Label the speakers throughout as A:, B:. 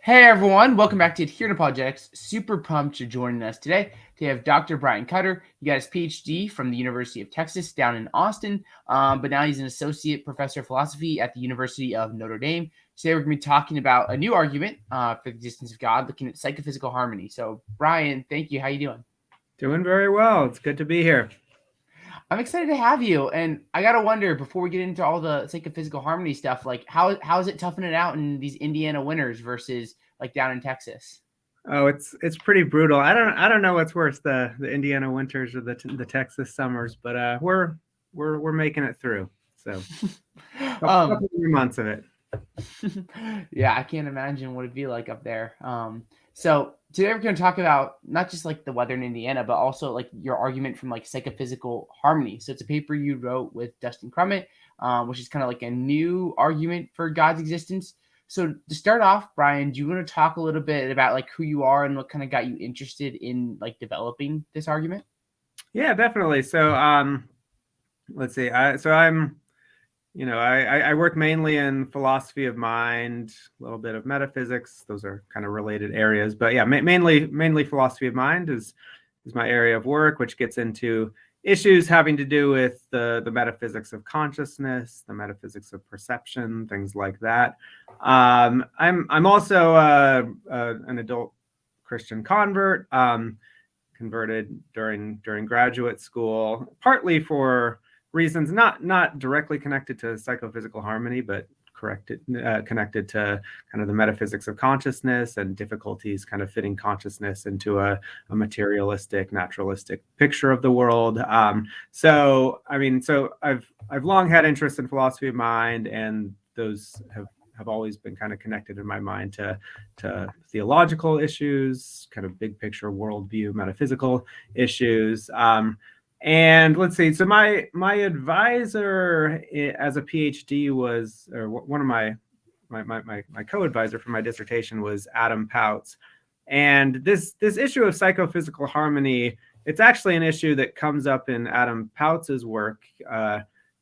A: Hey everyone, welcome back to Adherent Apologetics. Super pumped you're joining us today. To have Dr. Brian Cutter. He got his PhD from the University of Texas down in Austin, but now he's an associate professor of philosophy at the University of Notre Dame. Today we're going to be talking about a new argument for the existence of God, looking at psychophysical harmony. So Brian, thank you. How you doing?
B: Doing very well. It's good to be here.
A: I'm excited to have you, and I gotta wonder before we get into all the psychophysical harmony stuff, like how is it toughing it out in these Indiana winters versus like down in Texas?
B: Oh, it's pretty brutal. I don't know what's worse, the Indiana winters or the Texas summers, but we're making it through. So
A: um,
B: couple more months of it.
A: yeah, I can't imagine what it'd be like up there. So today we're going to talk about not just like the weather in Indiana, but also like your argument from like psychophysical harmony. So it's a paper you wrote with Dustin Crummett, which is kind of like a new argument for God's existence. So to start off, Brian, do you want to talk a little bit about like who you are and what kind of got you interested in like developing this argument?
B: Yeah, definitely. So let's see. I work mainly in philosophy of mind, a little bit of metaphysics. Those are kind of related areas, but yeah, mainly philosophy of mind is my area of work, which gets into issues having to do with the metaphysics of consciousness, the metaphysics of perception, things like that. I'm also an adult Christian convert, converted during graduate school, partly for reasons not directly connected to psychophysical harmony, but connected to kind of the metaphysics of consciousness and difficulties kind of fitting consciousness into a materialistic, naturalistic picture of the world. So I've long had interest in philosophy of mind, and those have always been kind of connected in my mind to theological issues, kind of big picture worldview, metaphysical issues. And let's see. So my advisor as a PhD was, or one of my co-advisor for my dissertation was Adam Pouts. And this issue of psychophysical harmony, it's actually an issue that comes up in Adam Pouts's work.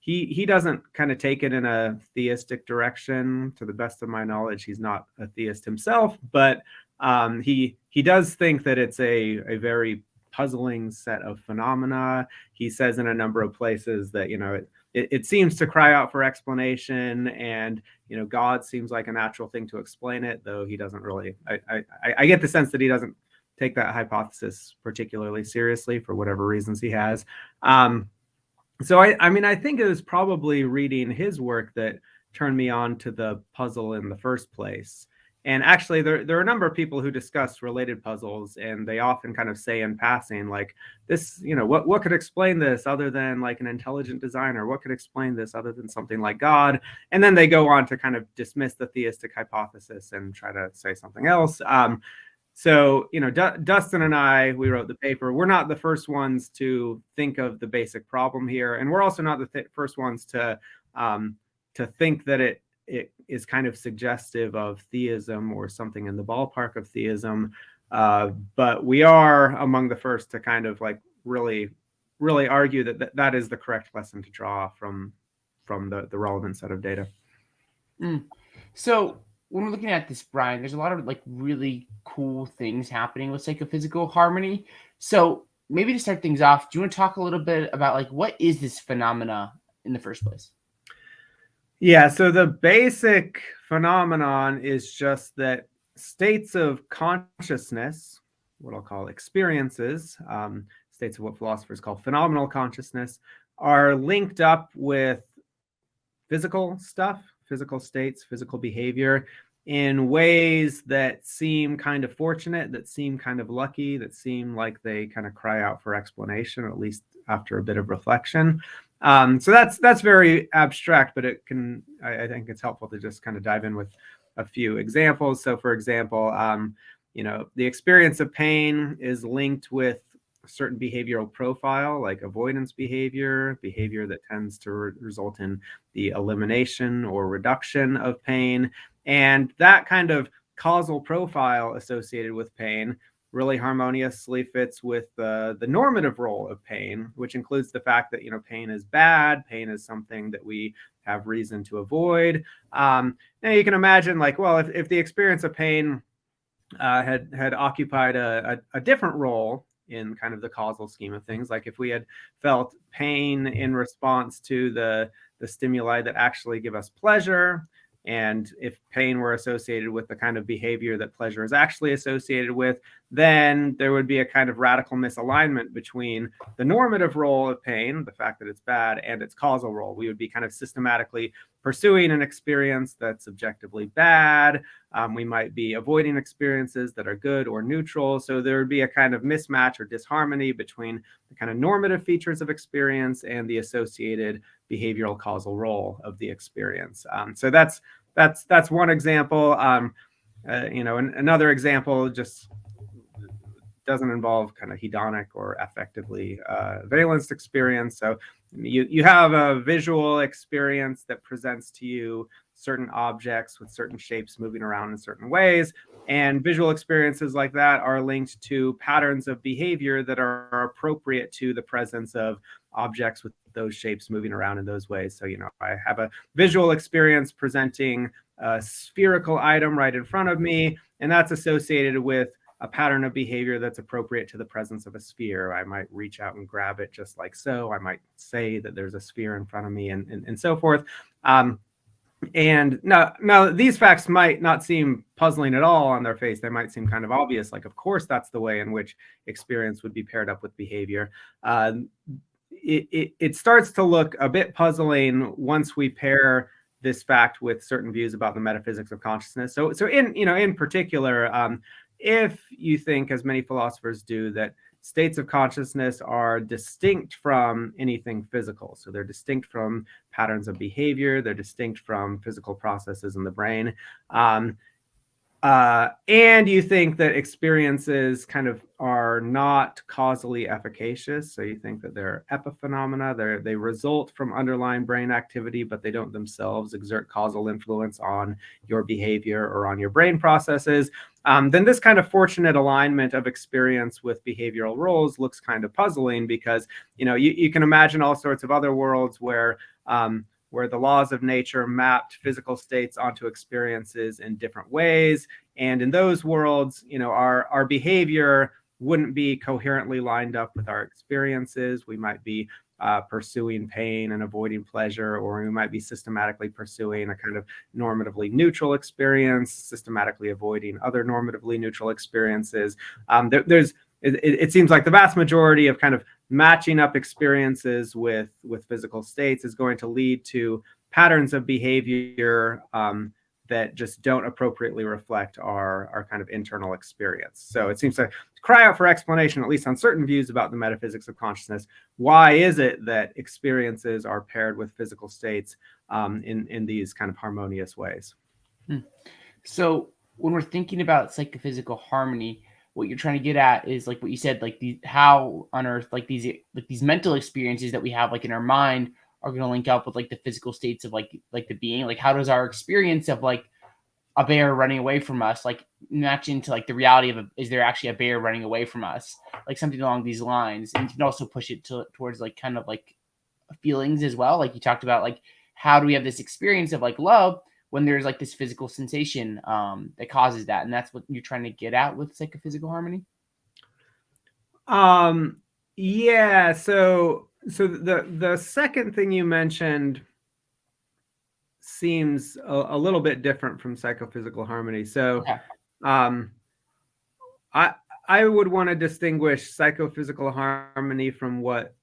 B: He doesn't kind of take it in a theistic direction. To the best of my knowledge, he's not a theist himself, but he does think that it's a very puzzling set of phenomena. He says in a number of places that it seems to cry out for explanation, and God seems like a natural thing to explain it, though he doesn't really. I get the sense that he doesn't take that hypothesis particularly seriously for whatever reasons he has. So I think it was probably reading his work that turned me on to the puzzle in the first place. And actually, there are a number of people who discuss related puzzles, and they often kind of say in passing, like, this, what could explain this other than like an intelligent designer? What could explain this other than something like God? And then they go on to kind of dismiss the theistic hypothesis and try to say something else. So, Dustin and I, we wrote the paper. We're not the first ones to think of the basic problem here, and we're also not the first ones to think that it is kind of suggestive of theism or something in the ballpark of theism. But we are among the first to kind of like really argue that is the correct lesson to draw from the relevant set of data.
A: So when we're looking at this, Brian, there's a lot of like really cool things happening with psychophysical harmony. So maybe to start things off, do you want to talk a little bit about like what is this phenomena in the first place?
B: Yeah, so the basic phenomenon is just that states of consciousness, what I'll call experiences, states of what philosophers call phenomenal consciousness, are linked up with physical stuff, physical states, physical behavior in ways that seem kind of fortunate, that seem kind of lucky, that seem like they kind of cry out for explanation, or at least after a bit of reflection. So that's very abstract, but I think it's helpful to just kind of dive in with a few examples. So for example, the experience of pain is linked with a certain behavioral profile, like avoidance behavior that tends to result in the elimination or reduction of pain. And that kind of causal profile associated with pain really harmoniously fits with the normative role of pain, which includes the fact that pain is bad, pain is something that we have reason to avoid. Now you can imagine, like, well, if the experience of pain had occupied a different role in kind of the causal scheme of things. Like if we had felt pain in response to the stimuli that actually give us pleasure, and if pain were associated with the kind of behavior that pleasure is actually associated with, then there would be a kind of radical misalignment between the normative role of pain, the fact that it's bad, and its causal role. We would be kind of systematically pursuing an experience that's objectively bad. We might be avoiding experiences that are good or neutral. So there would be a kind of mismatch or disharmony between the kind of normative features of experience and the associated behavioral causal role of the experience. So that's one example. Another example just doesn't involve kind of hedonic or affectively valenced experience. So you have a visual experience that presents to you certain objects with certain shapes moving around in certain ways. And visual experiences like that are linked to patterns of behavior that are appropriate to the presence of objects with those shapes moving around in those ways. So, I have a visual experience presenting a spherical item right in front of me, and that's associated with a pattern of behavior that's appropriate to the presence of a sphere. I might reach out and grab it just like so. I might say that there's a sphere in front of me, and so forth. And now these facts might not seem puzzling at all on their face. They might seem kind of obvious, like, of course, that's the way in which experience would be paired up with behavior. It starts to look a bit puzzling once we pair this fact with certain views about the metaphysics of consciousness. So in particular, if you think, as many philosophers do, that states of consciousness are distinct from anything physical, so they're distinct from patterns of behavior, they're distinct from physical processes in the brain, and you think that experiences kind of are not causally efficacious, so you think that they're epiphenomena, they result from underlying brain activity, but they don't themselves exert causal influence on your behavior or on your brain processes, then this kind of fortunate alignment of experience with behavioral roles looks kind of puzzling, because you can imagine all sorts of other worlds where the laws of nature mapped physical states onto experiences in different ways. And in those worlds, our behavior wouldn't be coherently lined up with our experiences. We might be pursuing pain and avoiding pleasure, or we might be systematically pursuing a kind of normatively neutral experience, systematically avoiding other normatively neutral experiences. It seems like the vast majority of kind of matching up experiences with physical states is going to lead to patterns of behavior that just don't appropriately reflect our kind of internal experience. So it seems to cry out for explanation, at least on certain views about the metaphysics of consciousness. Why is it that experiences are paired with physical states in these kind of harmonious ways?
A: So when we're thinking about psychophysical harmony, what you're trying to get at is, like what you said, like how on earth, like these mental experiences that we have like in our mind are going to link up with like the physical states of like the being. Like how does our experience of like a bear running away from us like match into like the reality of is there actually a bear running away from us, like something along these lines. And you can also push it towards like kind of like feelings as well, like you talked about, like how do we have this experience of like love when there's like this physical sensation that causes that. And that's what you're trying to get at with psychophysical harmony.
B: Yeah, so the second thing you mentioned seems a little bit different from psychophysical harmony. So
A: Okay.
B: I would want to distinguish psychophysical harmony from what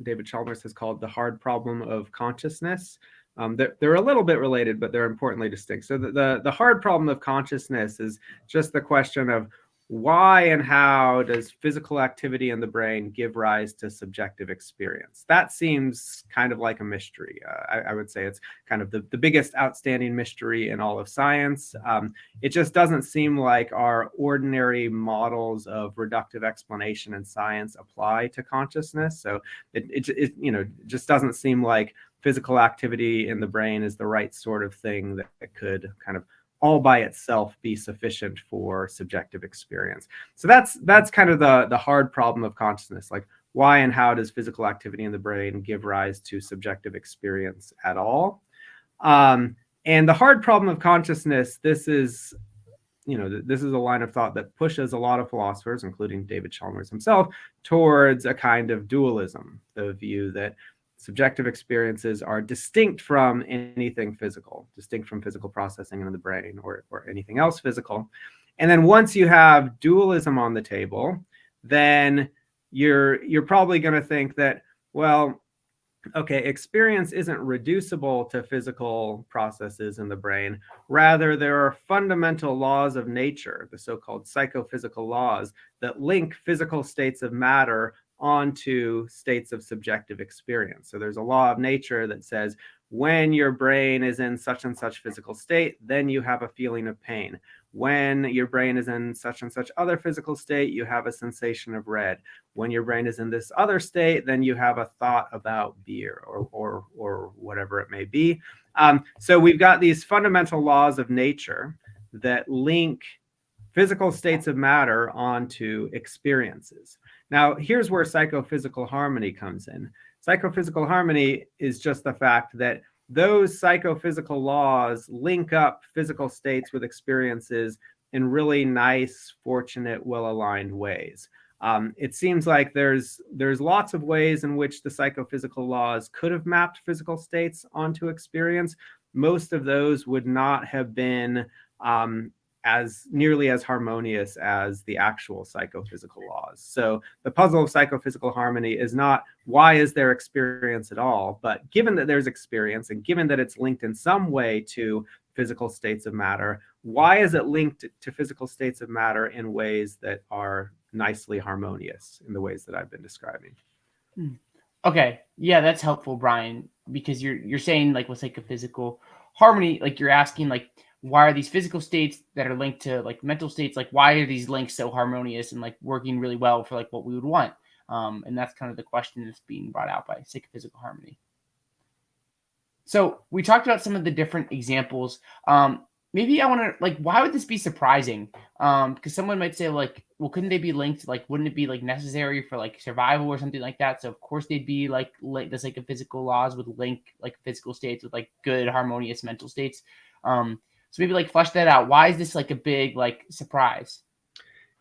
B: David Chalmers has called the hard problem of consciousness. They're a little bit related, but they're importantly distinct. So the hard problem of consciousness is just the question of why and how does physical activity in the brain give rise to subjective experience? That seems kind of like a mystery. I would say it's kind of the biggest outstanding mystery in all of science. It just doesn't seem like our ordinary models of reductive explanation in science apply to consciousness. So it just doesn't seem like physical activity in the brain is the right sort of thing that could kind of all by itself be sufficient for subjective experience. So that's kind of the hard problem of consciousness. Like, why and how does physical activity in the brain give rise to subjective experience at all? And the hard problem of consciousness, this is this is a line of thought that pushes a lot of philosophers, including David Chalmers himself, towards a kind of dualism, the view that subjective experiences are distinct from anything physical, distinct from physical processing in the brain or anything else physical. And then once you have dualism on the table, then you're probably going to think that, well, okay, experience isn't reducible to physical processes in the brain. Rather, there are fundamental laws of nature, the so-called psychophysical laws, that link physical states of matter onto states of subjective experience. So there's a law of nature that says when your brain is in such and such physical state, then you have a feeling of pain. When your brain is in such and such other physical state, you have a sensation of red. When your brain is in this other state, then you have a thought about beer or whatever it may be. So we've got these fundamental laws of nature that link physical states of matter onto experiences. Now, here's where psychophysical harmony comes in. Psychophysical harmony is just the fact that those psychophysical laws link up physical states with experiences in really nice, fortunate, well-aligned ways. It seems like there's lots of ways in which the psychophysical laws could have mapped physical states onto experience. Most of those would not have been as nearly as harmonious as the actual psychophysical laws. So the puzzle of psychophysical harmony is not why is there experience at all, but given that there's experience and given that it's linked in some way to physical states of matter, why is it linked to physical states of matter in ways that are nicely harmonious in the ways that I've been describing?
A: Okay, yeah, that's helpful, Brian, because you're saying like with psychophysical harmony, like you're asking like why are these physical states that are linked to like mental states, like why are these links so harmonious and like working really well for like what we would want? And that's kind of the question that's being brought out by psychophysical harmony. So we talked about some of the different examples. Maybe I want to like, why would this be surprising? Because someone might say like, well, couldn't they be linked? Like, wouldn't it be like necessary for like survival or something like that? So of course they'd be like the psychophysical laws would link like physical states with like good harmonious mental states. So maybe like flesh that out. Why is this like a big like surprise?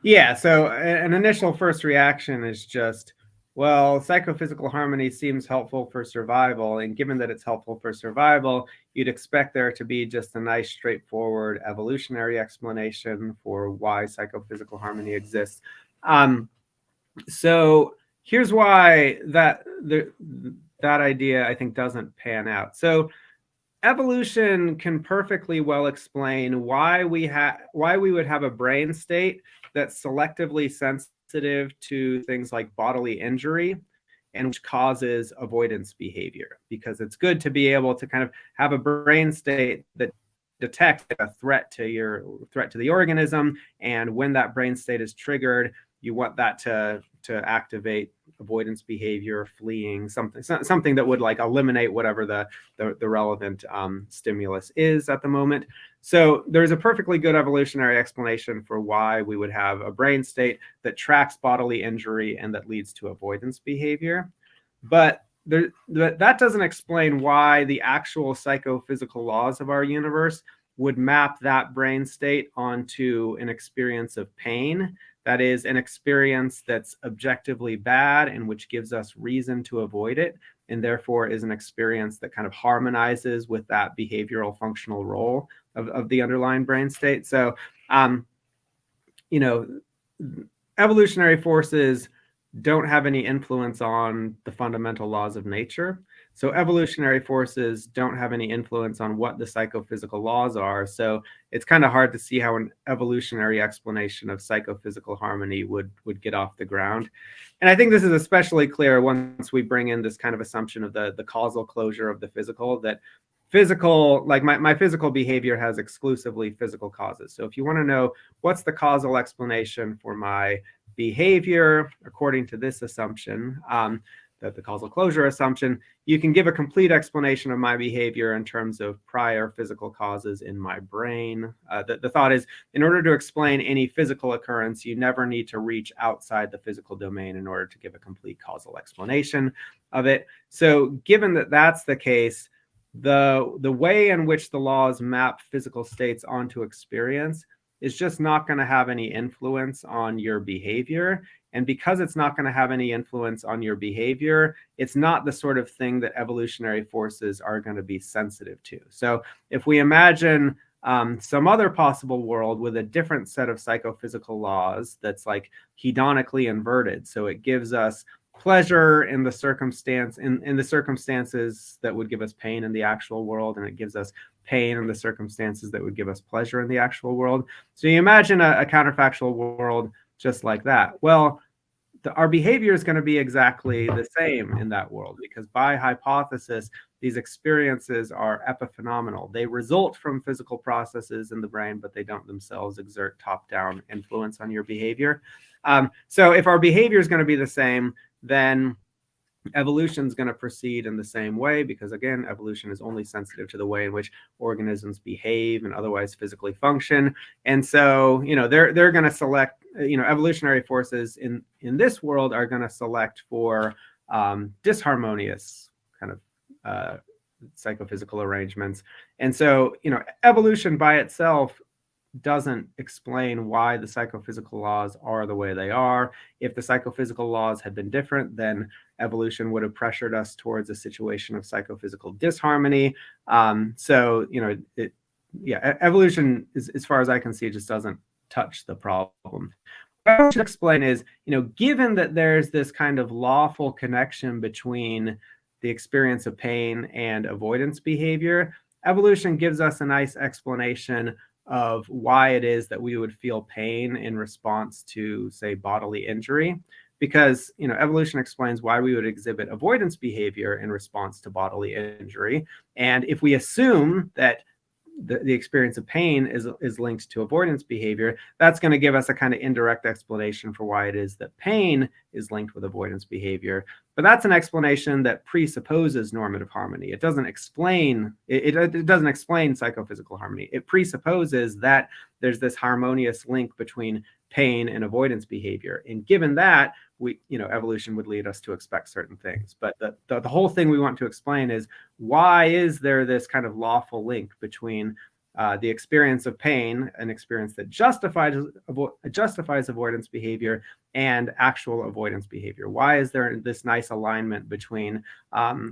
B: Yeah, so an initial first reaction is just, well, psychophysical harmony seems helpful for survival. And given that it's helpful for survival, you'd expect there to be just a nice, straightforward evolutionary explanation for why psychophysical harmony exists. So here's why that idea, I think, doesn't pan out. So evolution can perfectly well explain why we would have a brain state that's selectively sensitive to things like bodily injury and which causes avoidance behavior, because it's good to be able to kind of have a brain state that detects a threat to the organism, and when that brain state is triggered, you want that to activate avoidance behavior, fleeing, something that would like eliminate whatever the relevant stimulus is at the moment. So there's a perfectly good evolutionary explanation for why we would have a brain state that tracks bodily injury and that leads to avoidance behavior. But that doesn't explain why the actual psychophysical laws of our universe would map that brain state onto an experience of pain. That is an experience that's objectively bad and which gives us reason to avoid it, and therefore is an experience that kind of harmonizes with that behavioral functional role of the underlying brain state. So, evolutionary forces don't have any influence on the fundamental laws of nature. So evolutionary forces don't have any influence on what the psychophysical laws are. So it's kind of hard to see how an evolutionary explanation of psychophysical harmony would get off the ground. And I think this is especially clear once we bring in this kind of assumption of the causal closure of the physical, that physical, like my physical behavior has exclusively physical causes. So if you want to know what's the causal explanation for my behavior, according to this assumption, that the causal closure assumption, you can give a complete explanation of my behavior in terms of prior physical causes in my brain. The thought is, in order to explain any physical occurrence, you never need to reach outside the physical domain in order to give a complete causal explanation of it. So given that that's the case, the way in which the laws map physical states onto experience is just not going to have any influence on your behavior. And because it's not going to have any influence on your behavior, it's not the sort of thing that evolutionary forces are going to be sensitive to. So if we imagine some other possible world with a different set of psychophysical laws that's like hedonically inverted, so it gives us pleasure in the circumstances that would give us pain in the actual world, and it gives us pain in the circumstances that would give us pleasure in the actual world. So you imagine a counterfactual world just like that. Well, our behavior is going to be exactly the same in that world, because by hypothesis, these experiences are epiphenomenal. They result from physical processes in the brain, but they don't themselves exert top-down influence on your behavior. So if our behavior is going to be the same, then evolution is going to proceed in the same way, because again, evolution is only sensitive to the way in which organisms behave and otherwise physically function. And so, they're going to select, evolutionary forces in this world are going to select for disharmonious kind of psychophysical arrangements. And so, evolution by itself doesn't explain why the psychophysical laws are the way they are. If the psychophysical laws had been different, then evolution would have pressured us towards a situation of psychophysical disharmony. Evolution, as far as I can see, just doesn't touch the problem. What I should explain is, given that there's this kind of lawful connection between the experience of pain and avoidance behavior, evolution gives us a nice explanation of why it is that we would feel pain in response to, say, bodily injury. Because, evolution explains why we would exhibit avoidance behavior in response to bodily injury. And if we assume that the experience of pain is linked to avoidance behavior, that's going to give us a kind of indirect explanation for why it is that pain is linked with avoidance behavior. But that's an explanation that presupposes normative harmony. It doesn't explain it doesn't explain psychophysical harmony. It presupposes that there's this harmonious link between pain and avoidance behavior. And given that, evolution would lead us to expect certain things. But the whole thing we want to explain is, why is there this kind of lawful link between the experience of pain, an experience that justifies avoidance behavior, and actual avoidance behavior? Why is there this nice alignment between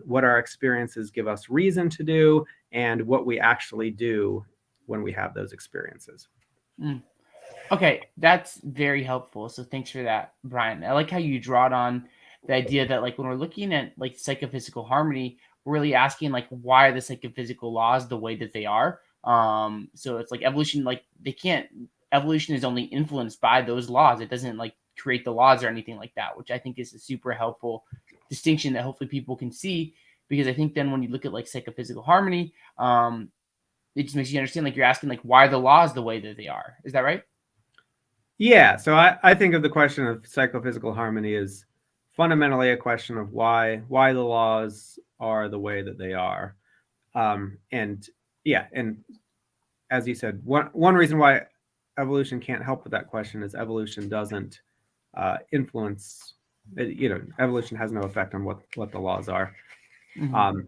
B: what our experiences give us reason to do and what we actually do when we have those experiences?
A: Okay, that's very helpful. So thanks for that, Brian. I like how you drawed on the idea that like when we're looking at like psychophysical harmony, we're really asking like, why are the psychophysical laws the way that they are? So it's like evolution, like evolution is only influenced by those laws. It doesn't like create the laws or anything like that, which I think is a super helpful distinction that hopefully people can see, because I think then when you look at like psychophysical harmony, it just makes you understand, like you're asking like, why are the laws the way that they are? Is that right?
B: Yeah, so I think of the question of psychophysical harmony as fundamentally a question of why the laws are the way that they are. And as you said, one reason why evolution can't help with that question is evolution doesn't influence. Evolution has no effect on what the laws are. Mm-hmm.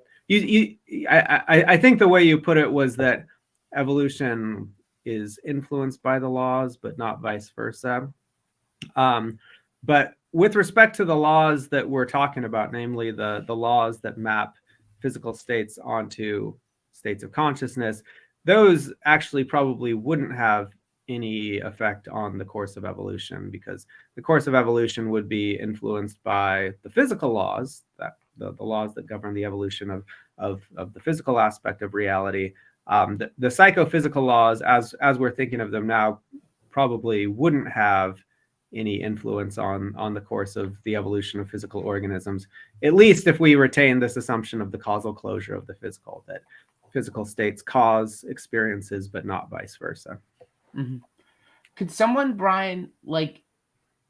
B: I think the way you put it was that evolution is influenced by the laws, but not vice versa. But with respect to the laws that we're talking about, namely the laws that map physical states onto states of consciousness, those actually probably wouldn't have any effect on the course of evolution, because the course of evolution would be influenced by the physical laws, that the laws that govern the evolution of the physical aspect of reality. The psychophysical laws, as we're thinking of them now, probably wouldn't have any influence on the course of the evolution of physical organisms, at least if we retain this assumption of the causal closure of the physical, that physical states cause experiences, but not vice versa.
A: Mm-hmm. Could someone, Brian, like,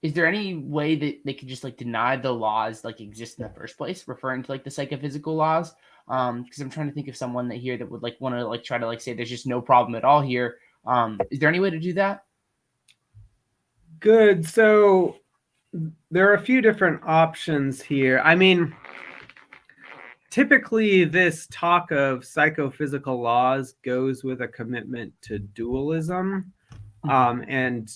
A: is there any way that they could just like deny the laws like exist in the first place, referring to like the psychophysical laws? Because I'm trying to think of someone that here that would like want to like try to like say there's just no problem at all here. Is there any way to do that?
B: Good. So there are a few different options here. I mean, typically this talk of psychophysical laws goes with a commitment to dualism. And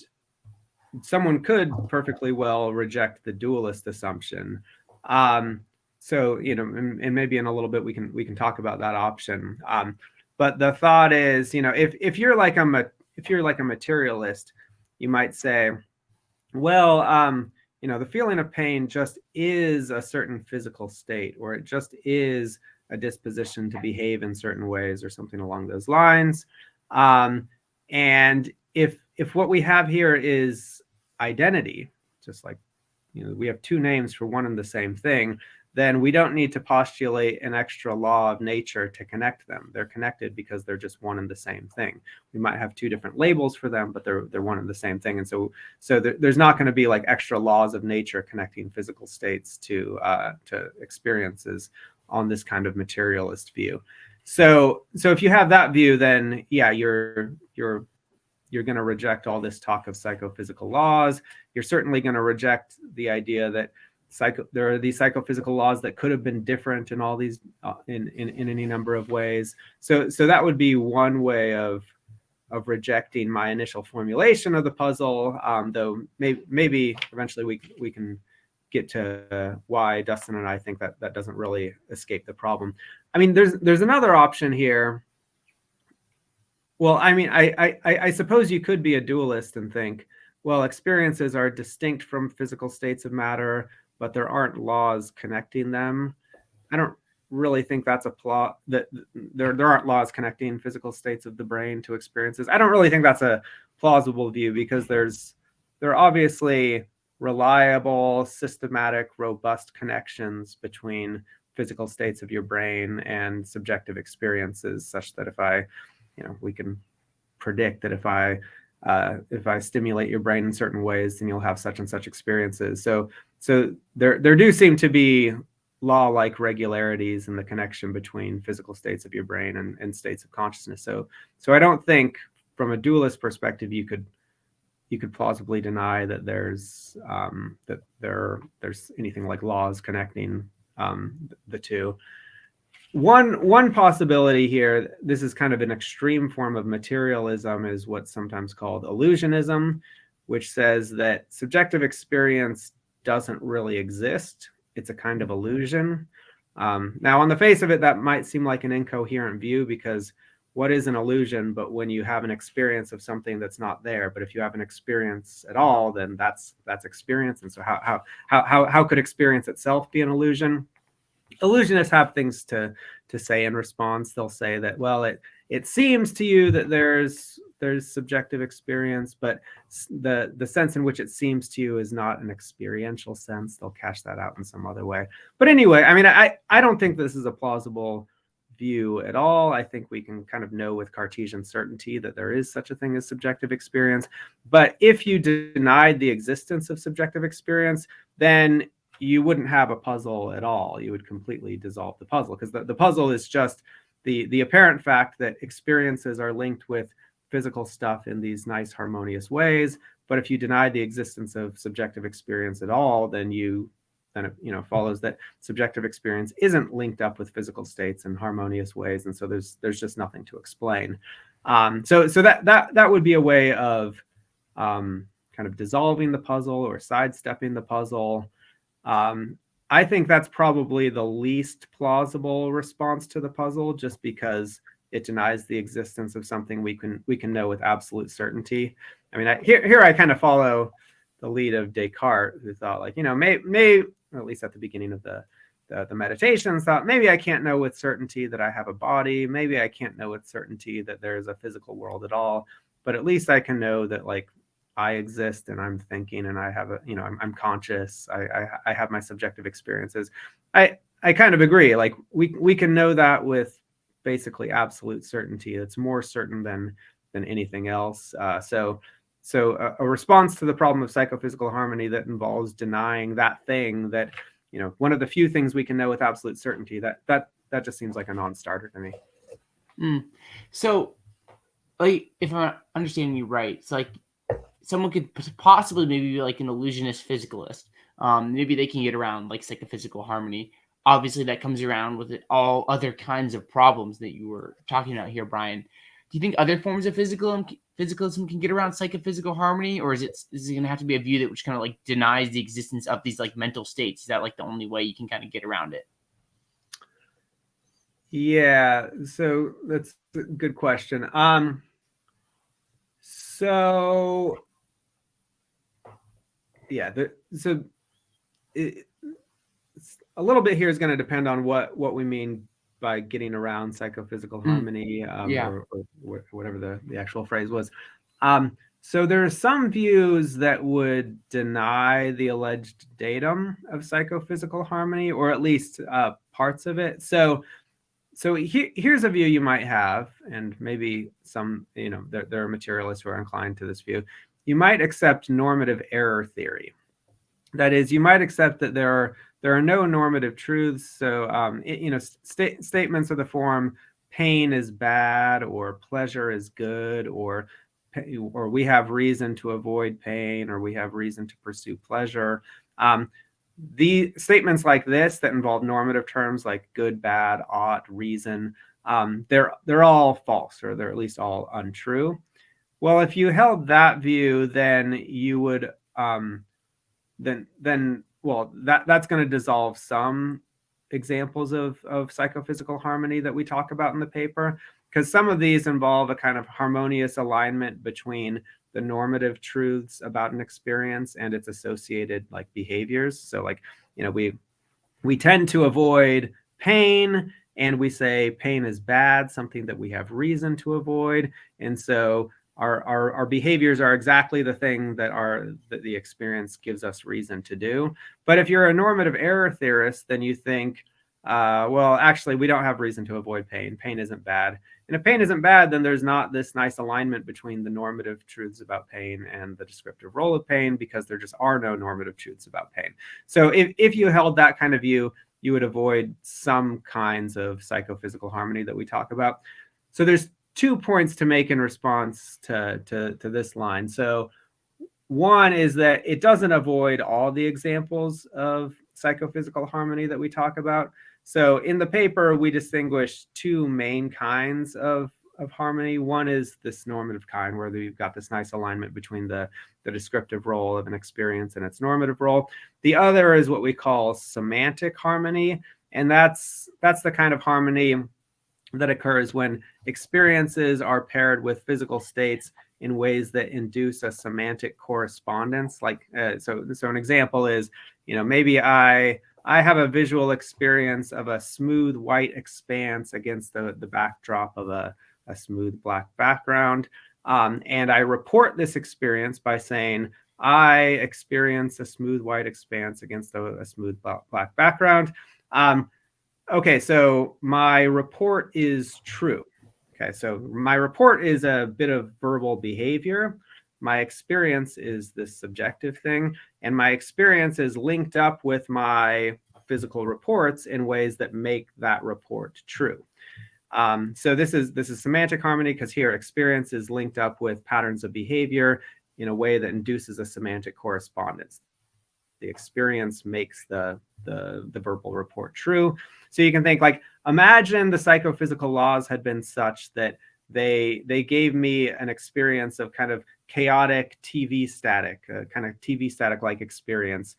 B: someone could perfectly well reject the dualist assumption. So, and maybe in a little bit we can talk about that option. But the thought is, if you're like a materialist, you might say, well, the feeling of pain just is a certain physical state, or it just is a disposition to behave in certain ways, or something along those lines. And if what we have here is identity, just like we have two names for one and the same thing, then we don't need to postulate an extra law of nature to connect them. They're connected because they're just one and the same thing. We might have two different labels for them, but they're one and the same thing. And so there's not going to be like extra laws of nature connecting physical states to experiences on this kind of materialist view. So if you have that view, then yeah, you're going to reject all this talk of psychophysical laws. You're certainly going to reject the idea that there are these psychophysical laws that could have been different in all these in any number of ways. So that would be one way of rejecting my initial formulation of the puzzle. Though maybe eventually we can get to why Dustin and I think that doesn't really escape the problem. I mean, there's another option here. Well, I mean, I suppose you could be a dualist and think, well, experiences are distinct from physical states of matter, but there aren't laws connecting them. I don't really think that's that there aren't laws connecting physical states of the brain to experiences. I don't really think that's a plausible view, because there are obviously reliable, systematic, robust connections between physical states of your brain and subjective experiences, such that we can predict that if I stimulate your brain in certain ways, then you'll have such and such experiences. So there do seem to be law-like regularities in the connection between physical states of your brain and states of consciousness. So I don't think, from a dualist perspective, you could plausibly deny that there's anything like laws connecting the two. One possibility here, this is kind of an extreme form of materialism, is what's sometimes called illusionism, which says that subjective experience doesn't really exist. It's a kind of illusion. Now, on the face of it, that might seem like an incoherent view, because what is an illusion but when you have an experience of something that's not there? But if you have an experience at all, then that's experience. And so how could experience itself be an illusion? Illusionists have things to say in response. They'll say that, well, it seems to you that there's subjective experience, but the sense in which it seems to you is not an experiential sense. They'll cash that out in some other way. But anyway, I mean, I don't think this is a plausible view at all. I think we can kind of know with Cartesian certainty that there is such a thing as subjective experience. But if you denied the existence of subjective experience, then you wouldn't have a puzzle at all. You would completely dissolve the puzzle, because the puzzle is just the apparent fact that experiences are linked with physical stuff in these nice harmonious ways. But if you deny the existence of subjective experience at all, then it follows that subjective experience isn't linked up with physical states in harmonious ways, and so there's just nothing to explain. So that would be a way of kind of dissolving the puzzle or sidestepping the puzzle. I think that's probably the least plausible response to the puzzle, just because it denies the existence of something we can know with absolute certainty. I mean, here I kind of follow the lead of Descartes, who thought, like, may at least at the beginning of the meditations, thought, maybe I can't know with certainty that I have a body. Maybe I can't know with certainty that there's a physical world at all. But at least I can know that, like, I exist and I'm thinking and I have I'm conscious. I have my subjective experiences. I kind of agree. Like, we can know that with basically absolute certainty. It's more certain than anything else. So a response to the problem of psychophysical harmony that involves denying that thing, that one of the few things we can know with absolute certainty, that just seems like a non-starter to me.
A: So, like, if I'm understanding you right, it's like someone could possibly maybe be like an illusionist physicalist. Maybe they can get around like psychophysical harmony. Obviously, that comes around with all other kinds of problems that you were talking about here, Brian. Do you think other forms of physicalism can get around psychophysical harmony, or is it going to have to be a view that which kind of like denies the existence of these like mental states? Is that like the only way you can kind of get around it?
B: Yeah, so that's a good question. So yeah, a little bit here is going to depend on what we mean by getting around psychophysical harmony,
A: Yeah.
B: or whatever the actual phrase was. So there are some views that would deny the alleged datum of psychophysical harmony, or at least parts of it. So here's a view you might have, and maybe some, there are materialists who are inclined to this view. You might accept normative error theory. That is, you might accept that there are no normative truths. So, statements of the form "pain is bad" or "pleasure is good," or "we have reason to avoid pain," or "we have reason to pursue pleasure." The statements like this that involve normative terms like good, bad, ought, reason, they're all false, or they're at least all untrue. Well, if you held that view, then you would that's going to dissolve some examples of psychophysical harmony that we talk about in the paper, because some of these involve a kind of harmonious alignment between the normative truths about an experience and its associated like behaviors. So like, we tend to avoid pain, and we say pain is bad, something that we have reason to avoid. And so our behaviors are exactly the thing that the experience gives us reason to do. But if you're a normative error theorist, then you think, well, actually, we don't have reason to avoid pain. Pain isn't bad. And if pain isn't bad, then there's not this nice alignment between the normative truths about pain and the descriptive role of pain, because there just are no normative truths about pain. So if you held that kind of view, you would avoid some kinds of psychophysical harmony that we talk about. So there's 2 points to make in response to this line. So one is that it doesn't avoid all the examples of psychophysical harmony that we talk about. So in the paper, we distinguish 2 main kinds of harmony. One is this normative kind, where we've got this nice alignment between the descriptive role of an experience and its normative role. The other is what we call semantic harmony, and that's the kind of harmony that occurs when experiences are paired with physical states in ways that induce a semantic correspondence. Like, so an example is, maybe I have a visual experience of a smooth white expanse against the backdrop of a smooth black background. And I report this experience by saying, I experience a smooth white expanse against a smooth black background. Okay, so my report is true. Okay, so my report is a bit of verbal behavior. My experience is this subjective thing, and my experience is linked up with my physical reports in ways that make that report true. So this is semantic harmony, because here experience is linked up with patterns of behavior in a way that induces a semantic correspondence. The experience makes the verbal report true. So you can think, like, imagine the psychophysical laws had been such that they gave me an experience of kind of chaotic TV static, kind of TV static like experience,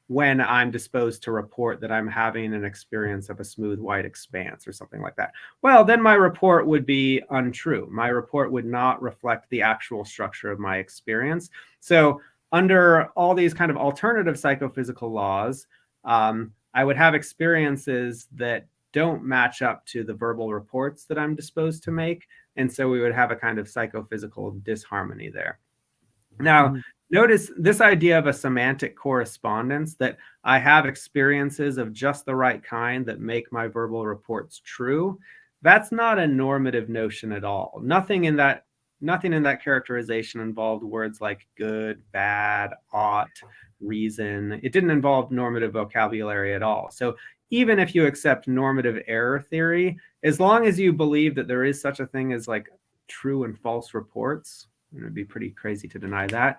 B: when I'm disposed to report that I'm having an experience of a smooth white expanse or something like that. Well, then my report would be untrue. My report would not reflect the actual structure of my experience. So under all these kind of alternative psychophysical laws, I would have experiences that don't match up to the verbal reports that I'm disposed to make. And so we would have a kind of psychophysical disharmony there. Now, notice this idea of a semantic correspondence, that I have experiences of just the right kind that make my verbal reports true. That's not a normative notion at all. Nothing in that characterization involved words like good, bad, ought, reason. It didn't involve normative vocabulary at all. So even if you accept normative error theory, as long as you believe that there is such a thing as like true and false reports, it would be pretty crazy to deny that,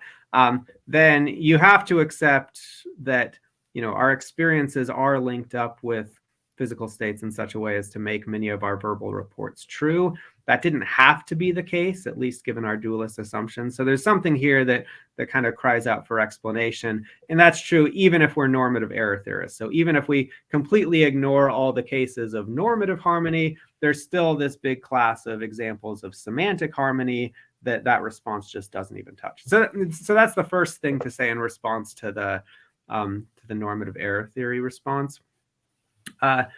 B: then you have to accept that, our experiences are linked up with physical states in such a way as to make many of our verbal reports true. that didn't have to be the case, at least given our dualist assumptions. So there's something here that kind of cries out for explanation. And that's true even if we're normative error theorists. So even if we completely ignore all the cases of normative harmony, there's still this big class of examples of semantic harmony that response just doesn't even touch. So that's the first thing to say in response to the normative error theory response. The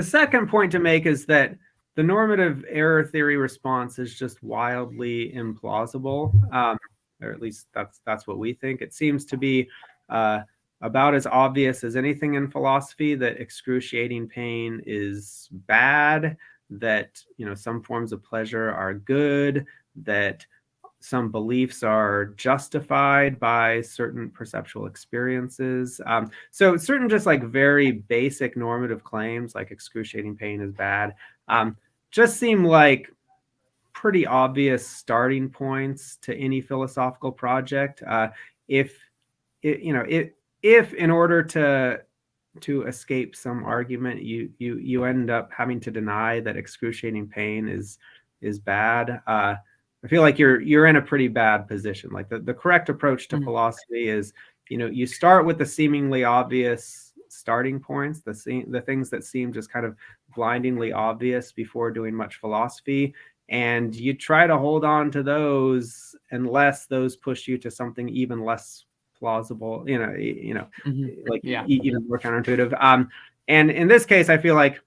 B: second point to make is that the normative error theory response is just wildly implausible, or at least that's what we think. It seems to be about as obvious as anything in philosophy that excruciating pain is bad, that some forms of pleasure are good, that some beliefs are justified by certain perceptual experiences. So certain just like very basic normative claims like excruciating pain is bad just seem like pretty obvious starting points to any philosophical project. If in order to escape some argument, you end up having to deny that excruciating pain is bad. I feel like you're in a pretty bad position. Like the correct approach to philosophy is, you start with the seemingly obvious starting points, the things that seem just kind of blindingly obvious before doing much philosophy, and you try to hold on to those unless those push you to something even less plausible, like even more counterintuitive. And in this case, I feel like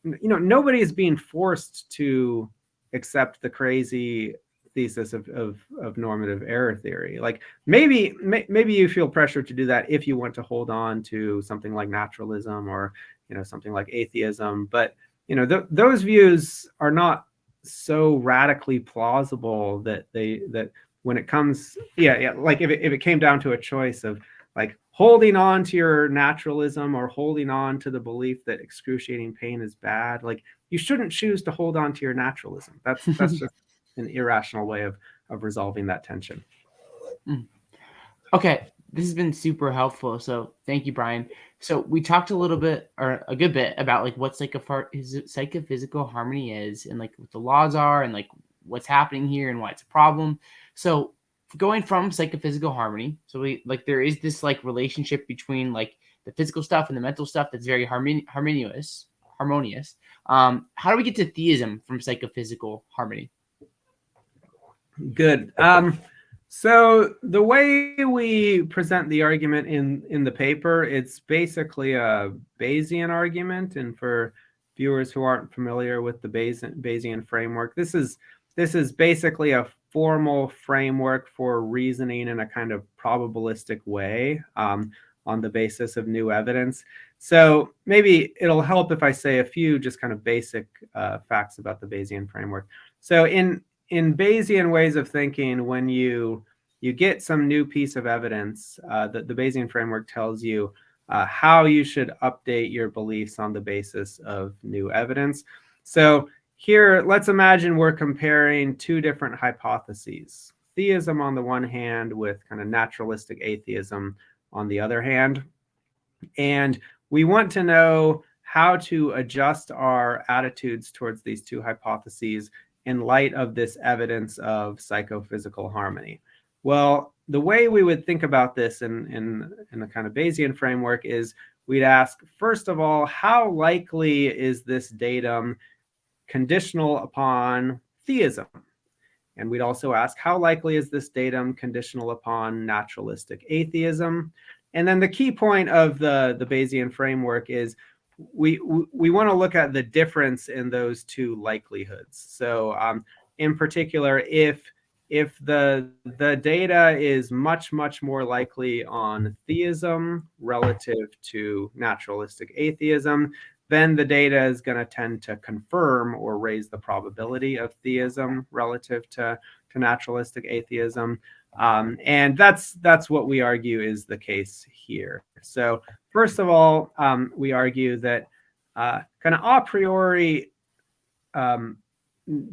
B: nobody is being forced to accept the crazy thesis of normative error theory. Like maybe you feel pressure to do that if you want to hold on to something like naturalism or something like atheism, but those views are not so radically plausible that when it comes like if it came down to a choice of like holding on to your naturalism or holding on to the belief that excruciating pain is bad, like you shouldn't choose to hold on to your naturalism. That's just an irrational way of resolving that tension.
A: Okay, this has been super helpful. So thank you, Brian. So we talked a little bit or a good bit about like what psychophysical harmony is and like what the laws are and like what's happening here and why it's a problem. So going from psychophysical harmony, so we like there is this like relationship between like the physical stuff and the mental stuff that's very harmonious. How do we get to theism from psychophysical harmony?
B: Good. So the way we present the argument in the paper, it's basically a Bayesian argument. And for viewers who aren't familiar with the Bayesian framework, this is basically a formal framework for reasoning in a kind of probabilistic way on the basis of new evidence. So maybe it'll help if I say a few just kind of basic facts about the Bayesian framework. So in Bayesian ways of thinking, when you get some new piece of evidence, the Bayesian framework tells you how you should update your beliefs on the basis of new evidence. So here, let's imagine we're comparing two different hypotheses, theism on the one hand with kind of naturalistic atheism on the other hand. And we want to know how to adjust our attitudes towards these two hypotheses in light of this evidence of psychophysical harmony. Well, the way we would think about this in the kind of Bayesian framework is we'd ask, first of all, how likely is this datum conditional upon theism? And we'd also ask, how likely is this datum conditional upon naturalistic atheism? And then the key point of the Bayesian framework is we want to look at the difference in those two likelihoods. So in particular, if the data is much more likely on theism relative to naturalistic atheism, then the data is going to tend to confirm or raise the probability of theism relative to naturalistic atheism. And that's what we argue is the case here. So first of all, we argue that kind of a priori,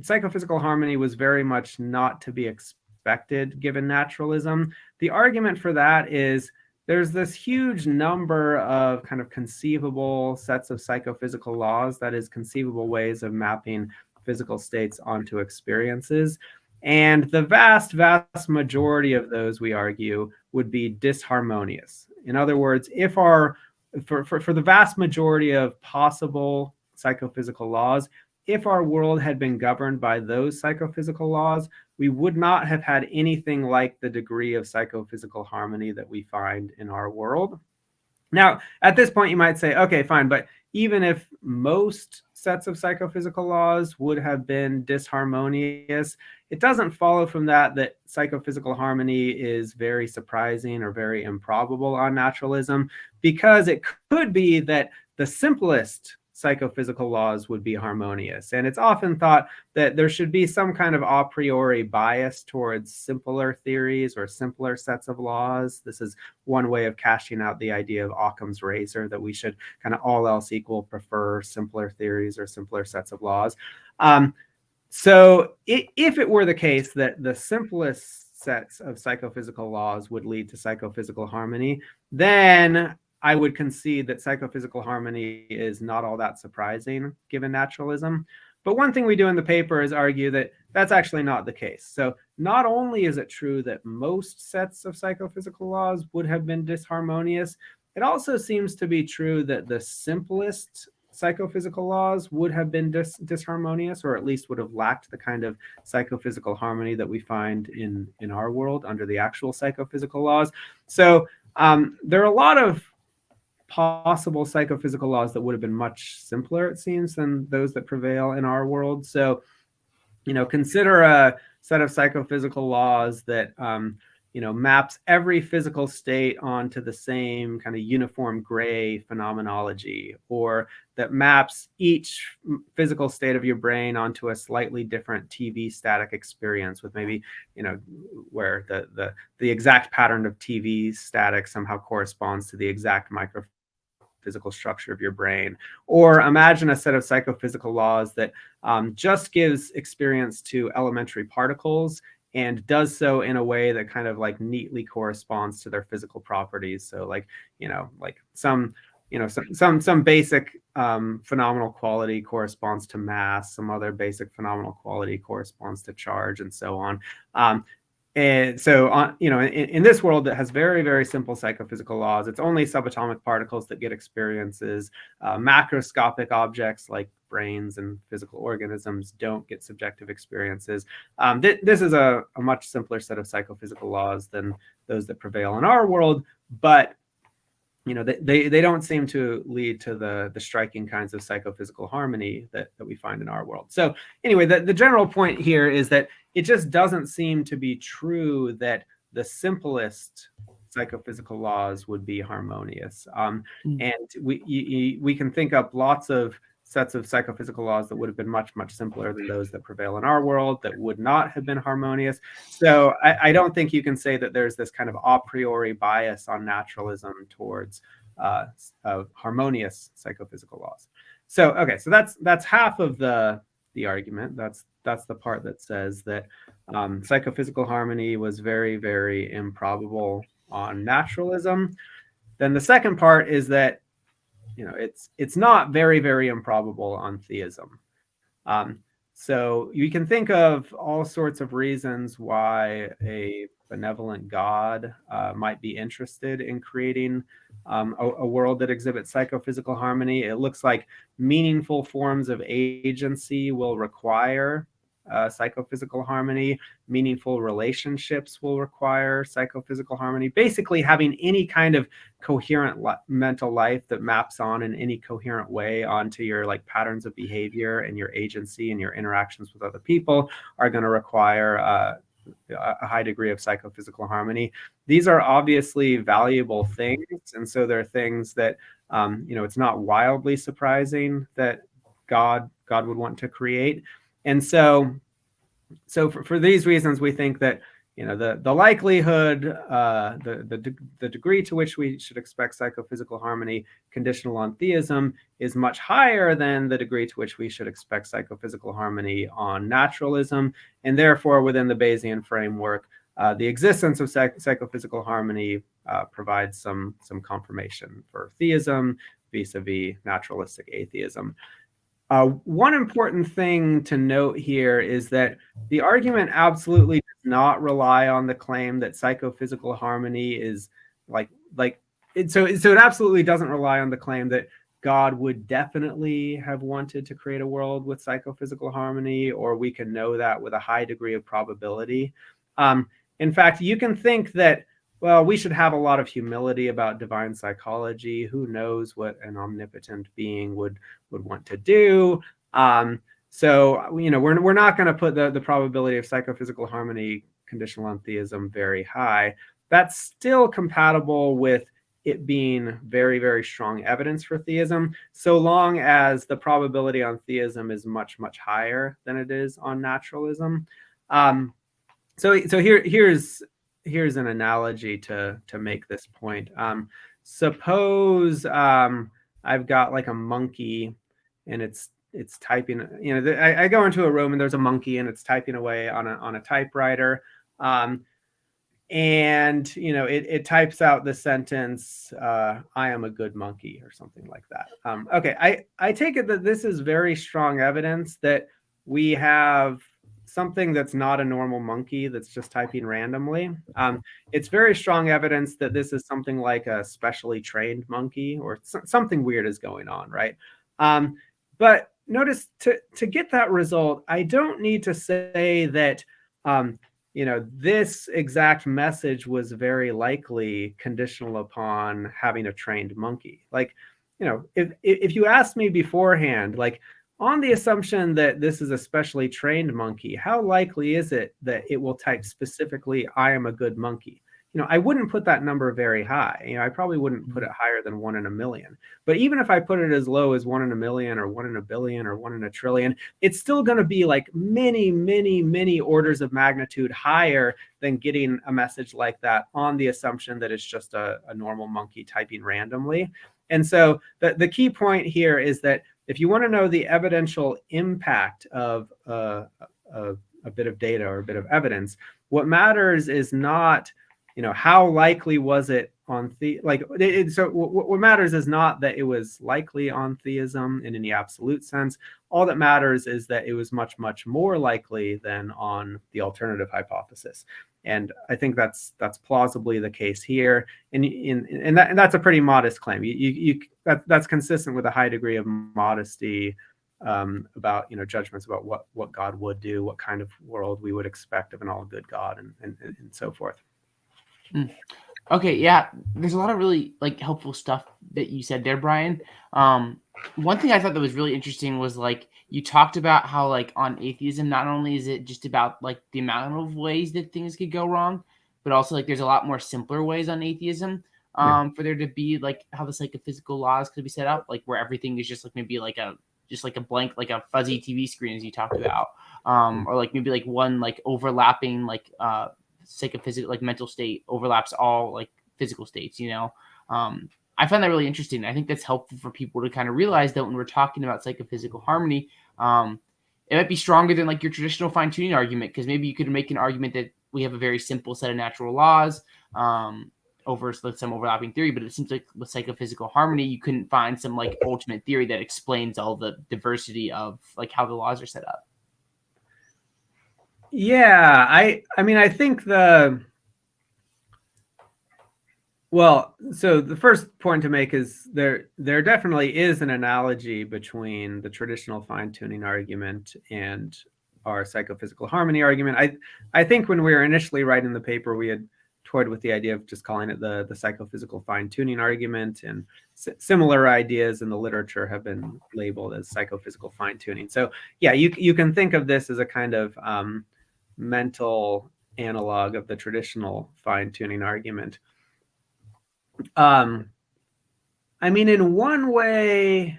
B: psychophysical harmony was very much not to be expected given naturalism. The argument for that is there's this huge number of kind of conceivable sets of psychophysical laws, that is, conceivable ways of mapping physical states onto experiences. And the vast majority of those, we argue, would be disharmonious. In other words, if for the vast majority of possible psychophysical laws, if our world had been governed by those psychophysical laws, we would not have had anything like the degree of psychophysical harmony that we find in our world. Now, at this point, you might say, okay, fine, but even if most sets of psychophysical laws would have been disharmonious, it doesn't follow from that psychophysical harmony is very surprising or very improbable on naturalism, because it could be that the simplest psychophysical laws would be harmonious. And it's often thought that there should be some kind of a priori bias towards simpler theories or simpler sets of laws. This is one way of cashing out the idea of Occam's razor, that we should kind of all else equal prefer simpler theories or simpler sets of laws. So if it were the case that the simplest sets of psychophysical laws would lead to psychophysical harmony, then I would concede that psychophysical harmony is not all that surprising given naturalism. But one thing we do in the paper is argue that that's actually not the case. So not only is it true that most sets of psychophysical laws would have been disharmonious, it also seems to be true that the simplest psychophysical laws would have been disharmonious, or at least would have lacked the kind of psychophysical harmony that we find in our world under the actual psychophysical laws. So there are a lot of possible psychophysical laws that would have been much simpler, it seems, than those that prevail in our world. So, consider a set of psychophysical laws that, maps every physical state onto the same kind of uniform gray phenomenology, or that maps each physical state of your brain onto a slightly different TV static experience, with maybe, where the exact pattern of TV static somehow corresponds to the exact physical structure of your brain. Or imagine a set of psychophysical laws that just gives experience to elementary particles and does so in a way that kind of like neatly corresponds to their physical properties. So some basic phenomenal quality corresponds to mass, some other basic phenomenal quality corresponds to charge, and so on. And so, in this world that has very, very simple psychophysical laws, it's only subatomic particles that get experiences. Macroscopic objects like brains and physical organisms don't get subjective experiences. This is a much simpler set of psychophysical laws than those that prevail in our world, but they don't seem to lead to the striking kinds of psychophysical harmony that we find in our world. So anyway, the general point here is that it just doesn't seem to be true that the simplest psychophysical laws would be harmonious. And we can think up lots of sets of psychophysical laws that would have been much, much simpler than those that prevail in our world, that would not have been harmonious. So I don't think you can say that there's this kind of a priori bias on naturalism towards harmonious psychophysical laws. So, okay, so that's half of the argument. That's the part that says that psychophysical harmony was very, very improbable on naturalism. Then the second part is that it's not very, very improbable on theism. So you can think of all sorts of reasons why a benevolent God might be interested in creating a world that exhibits psychophysical harmony. It looks like meaningful forms of agency will require psychophysical harmony. Meaningful relationships will require psychophysical harmony. Basically, having any kind of coherent mental life that maps on in any coherent way onto your patterns of behavior and your agency and your interactions with other people are going to require a high degree of psychophysical harmony. These are obviously valuable things, and so they're things that it's not wildly surprising that God would want to create. And so for these reasons, we think that the likelihood, the degree to which we should expect psychophysical harmony conditional on theism is much higher than the degree to which we should expect psychophysical harmony on naturalism, and therefore within the Bayesian framework, the existence of psychophysical harmony provides some confirmation for theism vis-a-vis naturalistic atheism. One important thing to note here is that the argument absolutely does not rely on the claim that psychophysical harmony is so it absolutely doesn't rely on the claim that God would definitely have wanted to create a world with psychophysical harmony, or we can know that with a high degree of probability. In fact, you can think that, well, we should have a lot of humility about divine psychology. Who knows what an omnipotent being would want to do? So we're not going to put the probability of psychophysical harmony conditional on theism very high. That's still compatible with it being very, very strong evidence for theism, so long as the probability on theism is much, much higher than it is on naturalism. So here's an analogy to make this point. Suppose I've got like a monkey, and it's typing. I go into a room and there's a monkey and it's typing away on a typewriter. And it types out the sentence, "I am a good monkey," or something like that. Okay, I take it that this is very strong evidence that we have something that's not a normal monkey that's just typing randomly. It's very strong evidence that this is something like a specially trained monkey, or something weird is going on, right? But notice, to get that result, I don't need to say that this exact message was very likely conditional upon having a trained monkey. Like, if you asked me beforehand, like, on the assumption that this is a specially trained monkey, how likely is it that it will type specifically, "I am a good monkey"? I wouldn't put that number very high. I probably wouldn't put it higher than 1 in a million. But even if I put it as low as 1 in a million, or 1 in a billion, or 1 in a trillion, it's still going to be like many, many, many orders of magnitude higher than getting a message like that on the assumption that it's just a normal monkey typing randomly. And so the key point here is that if you want to know the evidential impact of a bit of data or a bit of evidence, what matters is not how likely was it on so what matters is not that it was likely on theism in any absolute sense. All that matters is that it was much, much more likely than on the alternative hypothesis. And I think that's plausibly the case here. And that's a pretty modest claim. That's consistent with a high degree of modesty about judgments about what God would do, what kind of world we would expect of an all good God, and so forth.
A: Okay, yeah, there's a lot of really helpful stuff that you said there, Brian. One thing I thought that was really interesting was you talked about how on atheism, not only is it just about the amount of ways that things could go wrong, but also there's a lot more simpler ways on atheism for there to be how the psychophysical laws could be set up, where everything is just maybe a blank, a fuzzy TV screen, as you talked about, or maybe one overlapping psychophysical mental state overlaps all physical states. I find that really interesting. I think that's helpful for people to kind of realize that when we're talking about psychophysical harmony, it might be stronger than your traditional fine-tuning argument, because maybe you could make an argument that we have a very simple set of natural laws over some overlapping theory, but it seems like with psychophysical harmony you couldn't find some ultimate theory that explains all the diversity of how the laws are set up.
B: Yeah, I mean, I think so the first point to make is there definitely is an analogy between the traditional fine-tuning argument and our psychophysical harmony argument. I think when we were initially writing the paper, we had toyed with the idea of just calling it the psychophysical fine-tuning argument, and similar ideas in the literature have been labeled as psychophysical fine-tuning. So yeah, you can think of this as a kind of mental analog of the traditional fine-tuning argument. I mean, in one way,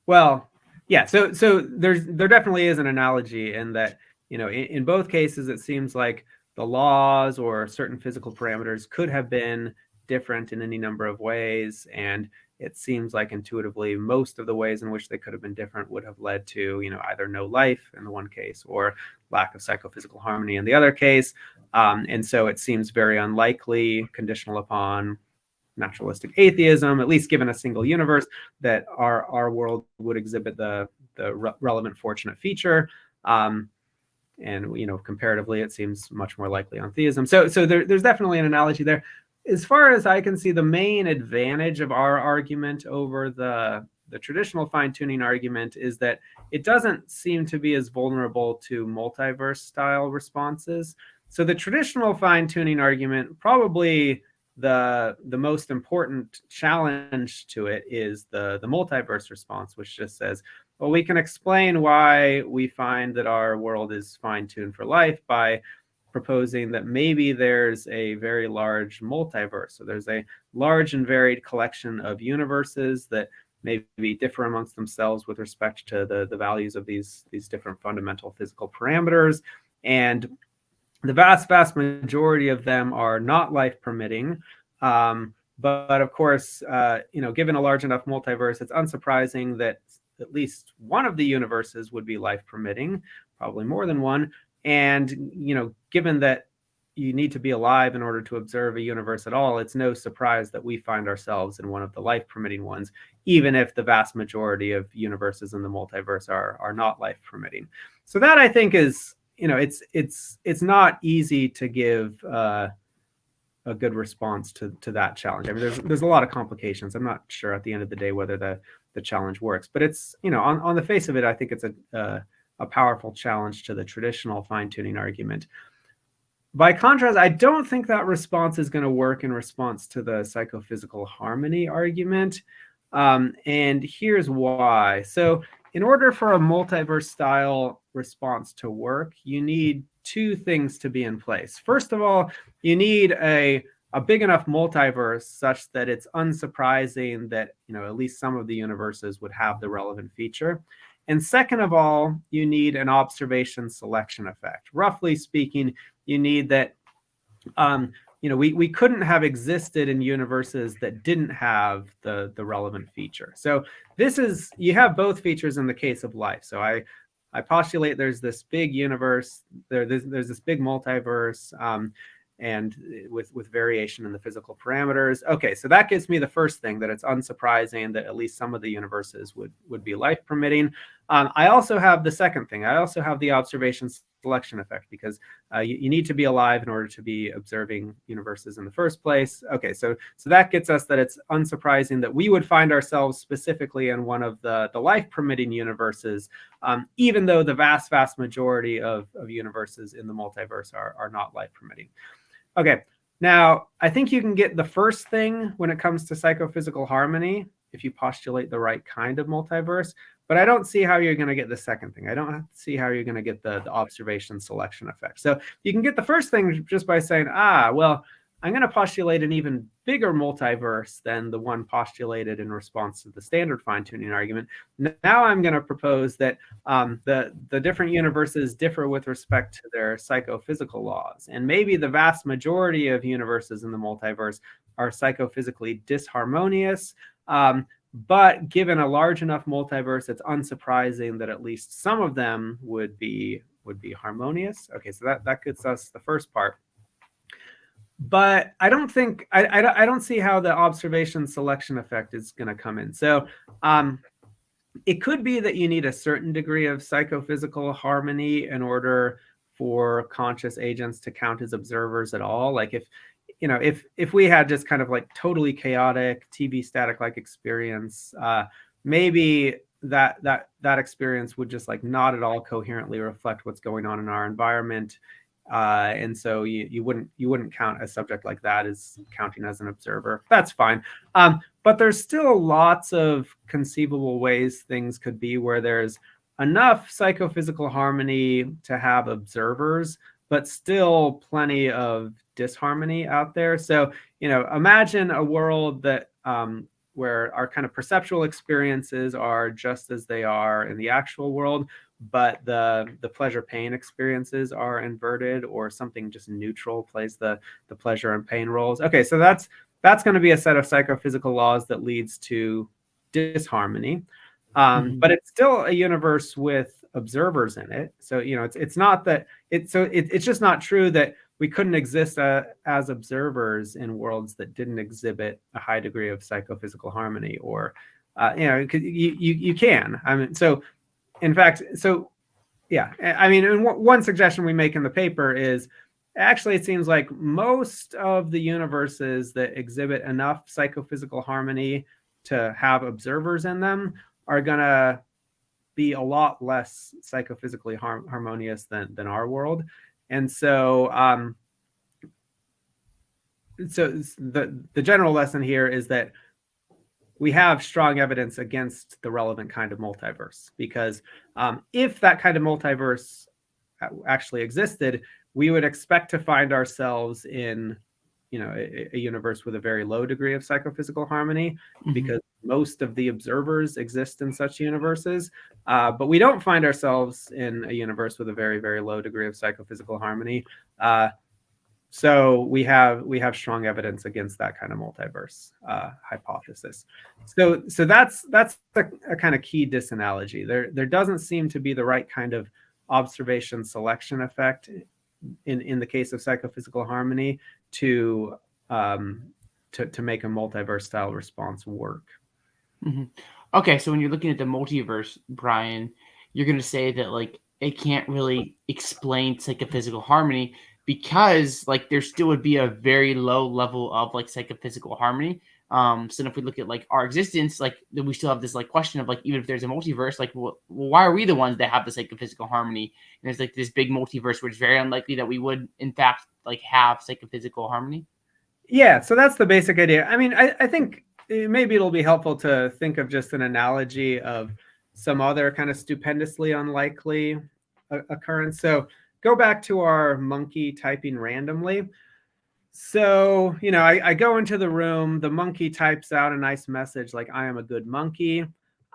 B: well, yeah. So there definitely is an analogy in that in both cases it seems like the laws or certain physical parameters could have been different in any number of ways, and it seems like intuitively most of the ways in which they could have been different would have led to either no life in the one case or lack of psychophysical harmony in the other case. And so it seems very unlikely, conditional upon naturalistic atheism, at least given a single universe, that our world would exhibit the relevant fortunate feature. And comparatively, it seems much more likely on theism. So there's definitely an analogy there. As far as I can see, the main advantage of our argument over the traditional fine-tuning argument is that it doesn't seem to be as vulnerable to multiverse style responses. So the traditional fine-tuning argument, probably the most important challenge to it is the multiverse response, which just says, well, we can explain why we find that our world is fine-tuned for life by proposing that maybe there's a very large multiverse. So there's a large and varied collection of universes that maybe differ amongst themselves with respect to the values of these different fundamental physical parameters. And the vast majority of them are not life permitting. But of course, given a large enough multiverse, it's unsurprising that at least one of the universes would be life permitting, probably more than one. And, given that you need to be alive in order to observe a universe at all, it's no surprise that we find ourselves in one of the life permitting ones, even if the vast majority of universes in the multiverse are not life permitting. So that, I think, is, it's not easy to give a good response to that challenge. I mean, there's a lot of complications. I'm not sure at the end of the day whether the challenge works, but it's, on the face of it, I think it's a powerful challenge to the traditional fine-tuning argument. By contrast, I don't think that response is going to work in response to the psychophysical harmony argument. And here's why. So in order for a multiverse style response to work, you need two things to be in place. First of all, you need a big enough multiverse such that it's unsurprising that, at least some of the universes would have the relevant feature. And second of all, you need an observation selection effect. Roughly speaking, you need that, we couldn't have existed in universes that didn't have the relevant feature. So you have both features in the case of life. So I postulate there's this big universe, there's this big multiverse, and with variation in the physical parameters. Okay, so that gives me the first thing, that it's unsurprising that at least some of the universes would be life permitting. I also have the second thing. I also have the observation selection effect, because you need to be alive in order to be observing universes in the first place. Okay, so that gets us that it's unsurprising that we would find ourselves specifically in one of the life permitting universes, even though the vast majority of universes in the multiverse are not life permitting. Okay, now I think you can get the first thing when it comes to psychophysical harmony if you postulate the right kind of multiverse, but I don't see how you're going to get the second thing. I don't see how you're going to get the observation selection effect. So you can get the first thing just by saying, well, I'm going to postulate an even bigger multiverse than the one postulated in response to the standard fine-tuning argument. Now I'm going to propose that the different universes differ with respect to their psychophysical laws. And maybe the vast majority of universes in the multiverse are psychophysically disharmonious. But given a large enough multiverse, it's unsurprising that at least some of them would be harmonious. Okay, so that gets us the first part. But I don't think I don't see how the observation selection effect is going to come in. So it could be that you need a certain degree of psychophysical harmony in order for conscious agents to count as observers at all. Like if we had just kind of like totally chaotic TV static like experience, maybe that experience would just like not at all coherently reflect what's going on in our environment. And so you wouldn't count a subject like that as counting as an observer. That's fine. But there's still lots of conceivable ways things could be where there's enough psychophysical harmony to have observers, but still plenty of disharmony out there. So, imagine a world that where our kind of perceptual experiences are just as they are in the actual world, but the pleasure pain experiences are inverted, or something just neutral plays the pleasure and pain roles. Okay, so that's going to be a set of psychophysical laws that leads to disharmony. But it's still a universe with observers in it. So it's not that it's just not true that we couldn't exist as observers in worlds that didn't exhibit a high degree of psychophysical harmony, or you can. I mean, so in fact, so yeah, I mean, and one suggestion we make in the paper is actually it seems like most of the universes that exhibit enough psychophysical harmony to have observers in them are going to be a lot less psychophysically harmonious than our world. And so the general lesson here is that we have strong evidence against the relevant kind of multiverse, because if that kind of multiverse actually existed, we would expect to find ourselves in, a universe with a very low degree of psychophysical harmony, because most of the observers exist in such universes. But we don't find ourselves in a universe with a very, very low degree of psychophysical harmony. So we have strong evidence against that kind of multiverse hypothesis. So that's a kind of key disanalogy. There doesn't seem to be the right kind of observation selection effect in the case of psychophysical harmony to make a multiverse style response work.
A: Okay, so when you're looking at the multiverse, Brian, you're going to say that like it can't really explain psychophysical harmony because like there still would be a very low level of like psychophysical harmony. So if we look at like our existence, like we still have this like question of like even if there's a multiverse, like why are we the ones that have the psychophysical harmony? And there's like this big multiverse where it's very unlikely that we would in fact like have psychophysical harmony.
B: Yeah, so that's the basic idea. I mean, I think maybe it'll be helpful to think of just an analogy of some other kind of stupendously unlikely occurrence. So go back to our monkey typing randomly. So, I go into the room, the monkey types out a nice message like, I am a good monkey.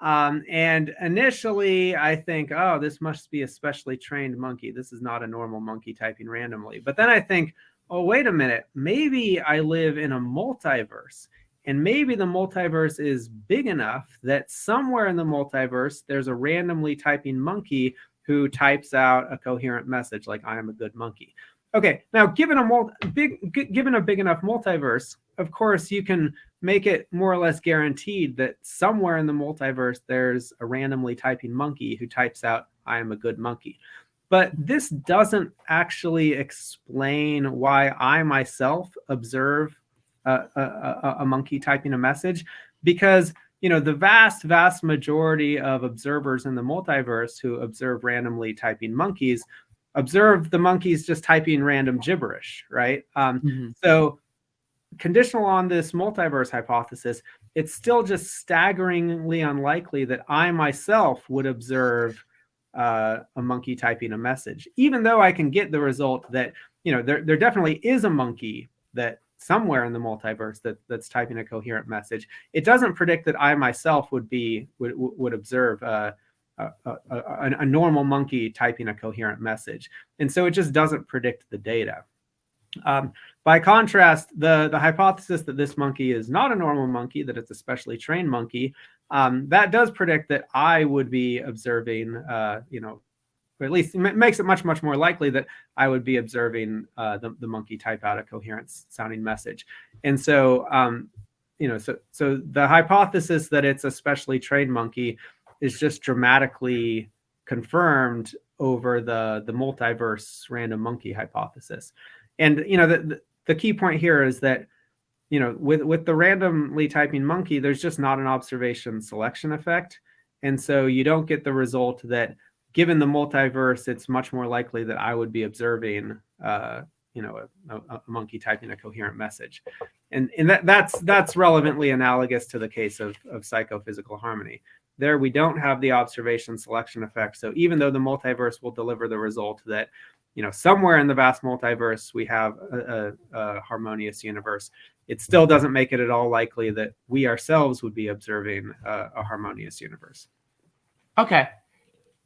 B: And initially I think, oh, this must be a specially trained monkey. This is not a normal monkey typing randomly. But then I think, oh, wait a minute, maybe I live in a multiverse. And maybe the multiverse is big enough that somewhere in the multiverse, there's a randomly typing monkey who types out a coherent message like, I am a good monkey. Okay, now given a big enough multiverse, of course, you can make it more or less guaranteed that somewhere in the multiverse, there's a randomly typing monkey who types out, I am a good monkey. But this doesn't actually explain why I myself observe a monkey typing a message, because the vast majority of observers in the multiverse who observe randomly typing monkeys observe the monkeys just typing random gibberish, right? So conditional on this multiverse hypothesis, it's still just staggeringly unlikely that I myself would observe a monkey typing a message, even though I can get the result that, there definitely is a monkey that somewhere in the multiverse that's typing a coherent message. It doesn't predict that I myself would observe a normal monkey typing a coherent message. And so it just doesn't predict the data. By contrast, the hypothesis that this monkey is not a normal monkey, that it's a specially trained monkey, that does predict that I would be observing, or at least it makes it much more likely that I would be observing the monkey type out a coherent sounding message. And so, so the hypothesis that it's a specially trained monkey is just dramatically confirmed over the multiverse random monkey hypothesis. And the key point here is that with the randomly typing monkey, there's just not an observation selection effect, and so you don't get the result that given the multiverse, it's much more likely that I would be observing a monkey typing a coherent message. And that's relevantly analogous to the case of psychophysical harmony. There, we don't have the observation selection effect. So even though the multiverse will deliver the result that, somewhere in the vast multiverse, we have a harmonious universe, it still doesn't make it at all likely that we ourselves would be observing a harmonious universe.
A: Okay.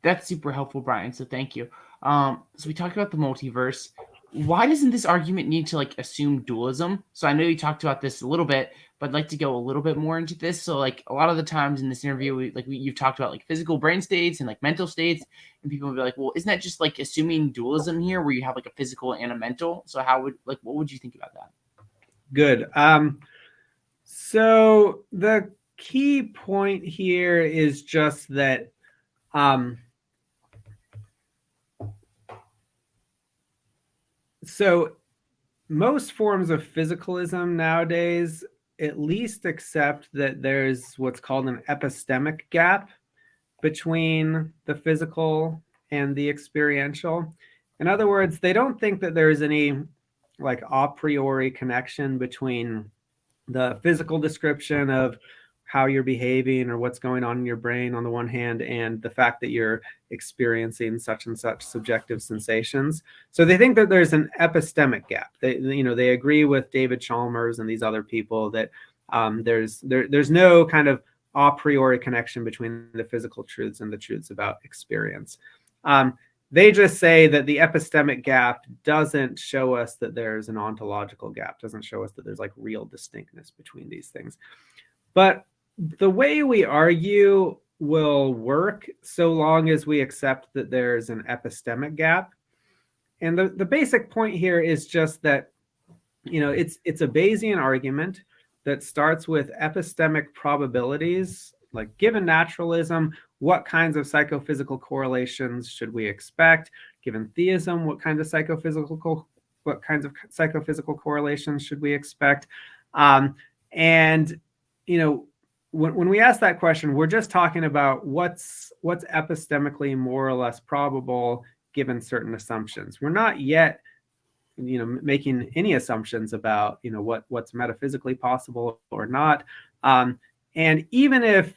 A: That's super helpful, Brian. So thank you. So we talked about the multiverse. Why doesn't this argument need to like assume dualism? So I know you talked about this a little bit, but I'd like to go a little bit more into this. So like a lot of the times in this interview, you've talked about like physical brain states and like mental states, and people will be like, well, isn't that just like assuming dualism here, where you have like a physical and a mental? So what would you think about that?
B: Good. So the key point here is just that So most forms of physicalism nowadays at least accept that there's what's called an epistemic gap between the physical and the experiential. In other words, they don't think that there's any like a priori connection between the physical description of how you're behaving or what's going on in your brain on the one hand, and the fact that you're experiencing such and such subjective sensations. So they think that there's an epistemic gap. They agree with David Chalmers and these other people that there's no kind of a priori connection between the physical truths and the truths about experience. They just say that the epistemic gap doesn't show us that there's an ontological gap, doesn't show us that there's like real distinctness between these things. But the way we argue will work so long as we accept that there's an epistemic gap. And the basic point here is just that, it's a Bayesian argument that starts with epistemic probabilities, like given naturalism, what kinds of psychophysical correlations should we expect? Given theism, what kinds of psychophysical correlations should we expect? And when we ask that question, we're just talking about what's epistemically more or less probable given certain assumptions. We're not yet making any assumptions about what's metaphysically possible or not. And even if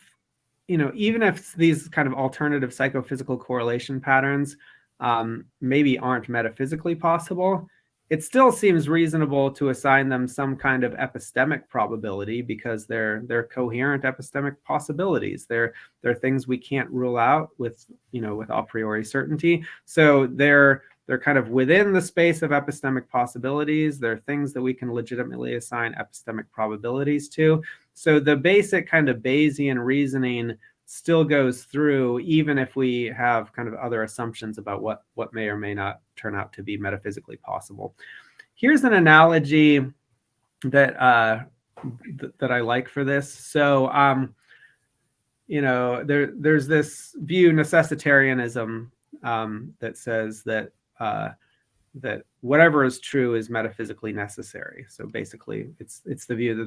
B: these kind of alternative psychophysical correlation patterns maybe aren't metaphysically possible, it still seems reasonable to assign them some kind of epistemic probability because they're coherent epistemic possibilities. They're things we can't rule out with a priori certainty. So they're kind of within the space of epistemic possibilities. They're things that we can legitimately assign epistemic probabilities to. So the basic kind of Bayesian reasoning still goes through, even if we have kind of other assumptions about what may or may not turn out to be metaphysically possible. Here's an analogy that I like for this. So, there's this view, necessitarianism, that says that that whatever is true is metaphysically necessary. So basically, it's the view that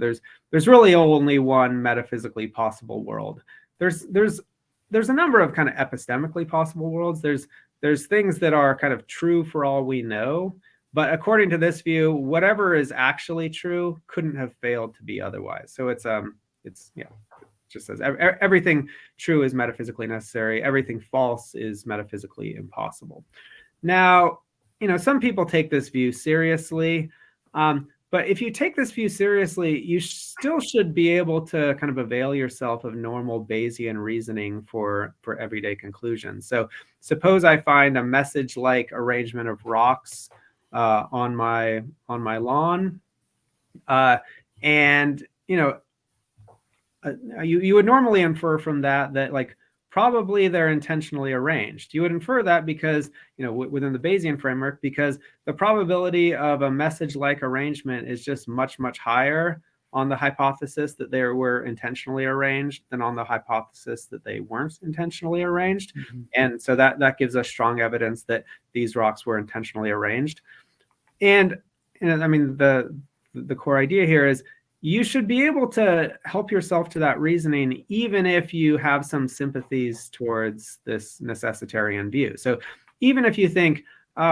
B: there's really only one metaphysically possible world. There's a number of kind of epistemically possible worlds. There's things that are kind of true for all we know, but according to this view, whatever is actually true couldn't have failed to be otherwise. So it just says everything true is metaphysically necessary. Everything false is metaphysically impossible. Now, some people take this view seriously. But if you take this view seriously, you still should be able to kind of avail yourself of normal Bayesian reasoning for everyday conclusions. So suppose I find a message-like arrangement of rocks on my lawn, and you would normally infer from that like probably they're intentionally arranged. You would infer that because, within the Bayesian framework, because the probability of a message-like arrangement is just much, much higher on the hypothesis that they were intentionally arranged than on the hypothesis that they weren't intentionally arranged. Mm-hmm. And so that gives us strong evidence that these rocks were intentionally arranged. And, I mean, the core idea here is you should be able to help yourself to that reasoning, even if you have some sympathies towards this necessitarian view. So even if you think,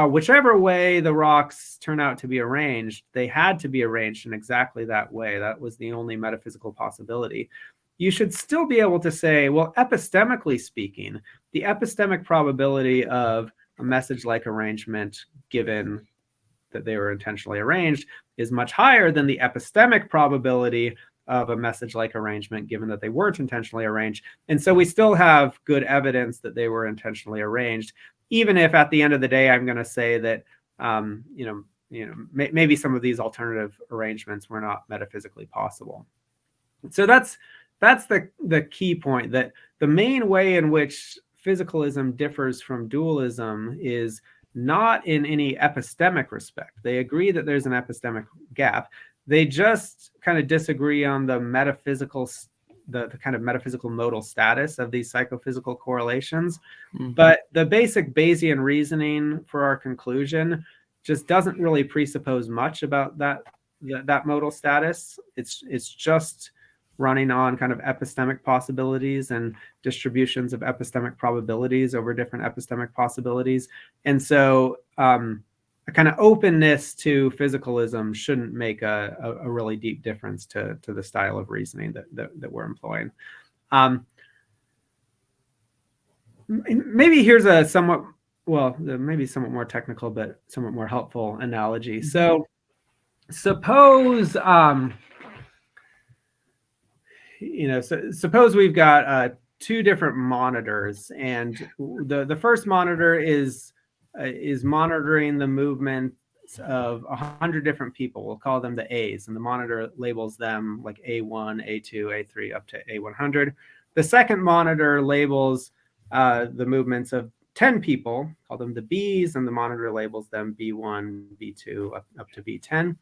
B: whichever way the rocks turn out to be arranged, they had to be arranged in exactly that way. That was the only metaphysical possibility. You should still be able to say, well, epistemically speaking, the epistemic probability of a message-like arrangement, given that they were intentionally arranged, is much higher than the epistemic probability of a message-like arrangement, given that they weren't intentionally arranged. And so we still have good evidence that they were intentionally arranged, even if at the end of the day, I'm going to say that, maybe some of these alternative arrangements were not metaphysically possible. So that's the key point, that the main way in which physicalism differs from dualism is not in any epistemic respect. They agree that there's an epistemic gap. They just kind of disagree on the kind of metaphysical modal status of these psychophysical correlations. Mm-hmm. But the basic Bayesian reasoning for our conclusion just doesn't really presuppose much about that modal status. It's just running on kind of epistemic possibilities and distributions of epistemic probabilities over different epistemic possibilities. And so a kind of openness to physicalism shouldn't make a really deep difference to the style of reasoning that we're employing. Maybe here's a somewhat more technical, but somewhat more helpful analogy. So suppose, suppose we've got two different monitors, and the first monitor is monitoring the movements of 100 different people. We'll call them the A's, and the monitor labels them like A1, A2, A3, up to A100. The second monitor labels the movements of 10 people, call them the B's, and the monitor labels them B1, B2, up to B10.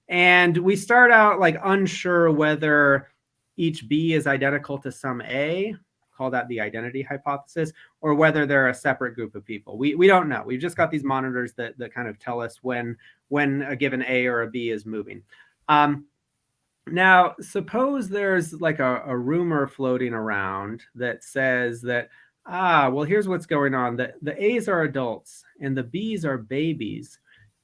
B: And we start out like unsure whether each B is identical to some A, call that the identity hypothesis, or whether they're a separate group of people. We don't know. We've just got these monitors that kind of tell us when a given A or a B is moving. Now, suppose there's like a rumor floating around that says that, well, here's what's going on. The A's are adults and the B's are babies.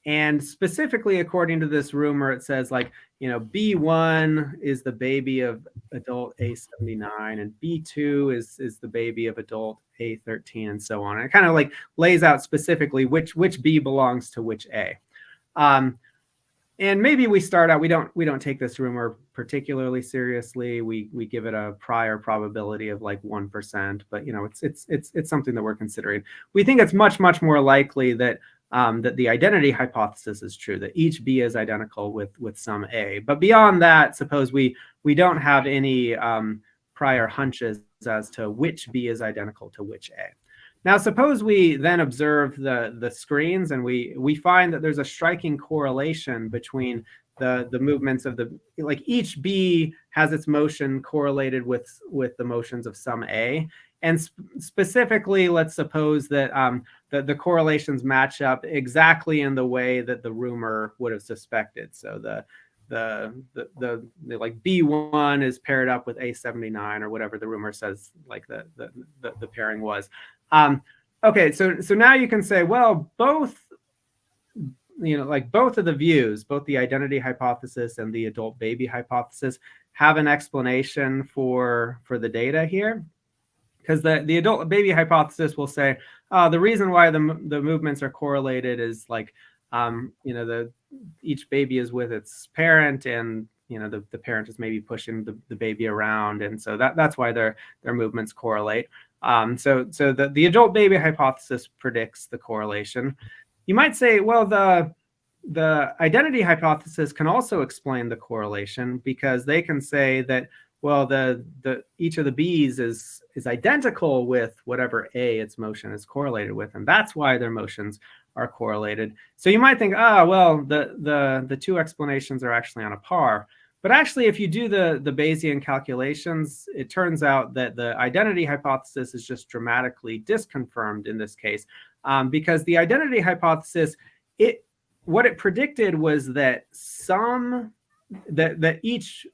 B: And specifically, according to this rumor, it says like, B1 is the baby of adult A79 and B2 is the baby of adult A13 and so on. And it kind of like lays out specifically which B belongs to which A. And maybe we start out, we don't take this rumor particularly seriously. We give it a prior probability of like 1%, but it's something that we're considering. We think it's much more likely that the identity hypothesis is true, that each B is identical with some A. But beyond that, suppose we don't have any prior hunches as to which B is identical to which A. Now, suppose we then observe the screens and we find that there's a striking correlation between the movements of each B has its motion correlated with the motions of some A. And specifically, let's suppose that the correlations match up exactly in the way that the rumor would have suspected. So the like B1 is paired up with A79 or whatever the rumor says like the pairing was. Okay, so now you can say, well, both of the views, both the identity hypothesis and the adult baby hypothesis, have an explanation for the data here. Because the adult baby hypothesis will say, the reason why the movements are correlated is like, each baby is with its parent, and the parent is maybe pushing the baby around, and so that's why their movements correlate. So the adult baby hypothesis predicts the correlation. You might say, well, the identity hypothesis can also explain the correlation, because they can say that, well, each of the B's is identical with whatever A its motion is correlated with, and that's why their motions are correlated. So you might think, well, the two explanations are actually on a par. But actually, if you do the Bayesian calculations, it turns out that the identity hypothesis is just dramatically disconfirmed in this case, because the identity hypothesis, what it predicted was that that each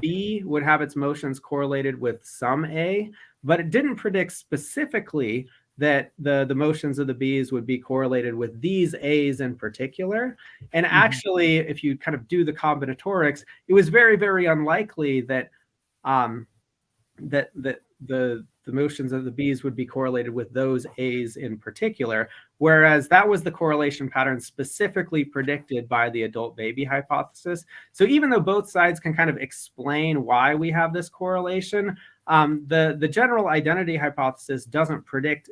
B: B would have its motions correlated with some A, but it didn't predict specifically that the motions of the B's would be correlated with these A's in particular. And actually, if you kind of do the combinatorics, it was very, very unlikely that the motions of the B's would be correlated with those A's in particular, whereas that was the correlation pattern specifically predicted by the adult baby hypothesis. So even though both sides can kind of explain why we have this correlation, the general identity hypothesis doesn't predict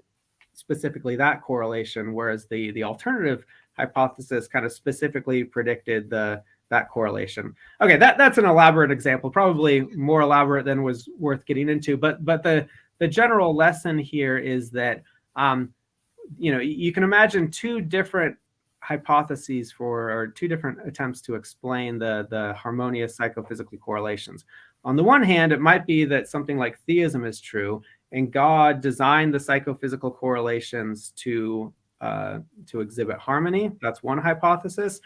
B: specifically that correlation, whereas the alternative hypothesis kind of specifically predicted that correlation. Okay, that's an elaborate example, probably more elaborate than was worth getting into, but the general lesson here is that you can imagine two different hypotheses or two different attempts to explain the harmonious psychophysical correlations. On the one hand, it might be that something like theism is true, and God designed the psychophysical correlations to to exhibit harmony. That's one hypothesis.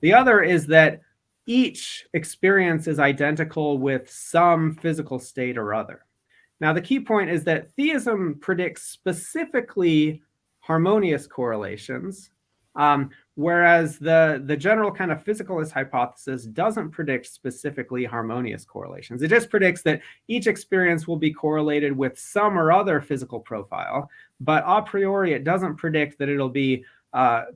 B: The other is that each experience is identical with some physical state or other. Now, the key point is that theism predicts specifically harmonious correlations, whereas the general kind of physicalist hypothesis doesn't predict specifically harmonious correlations. It just predicts that each experience will be correlated with some or other physical profile, but a priori it doesn't predict that it'll be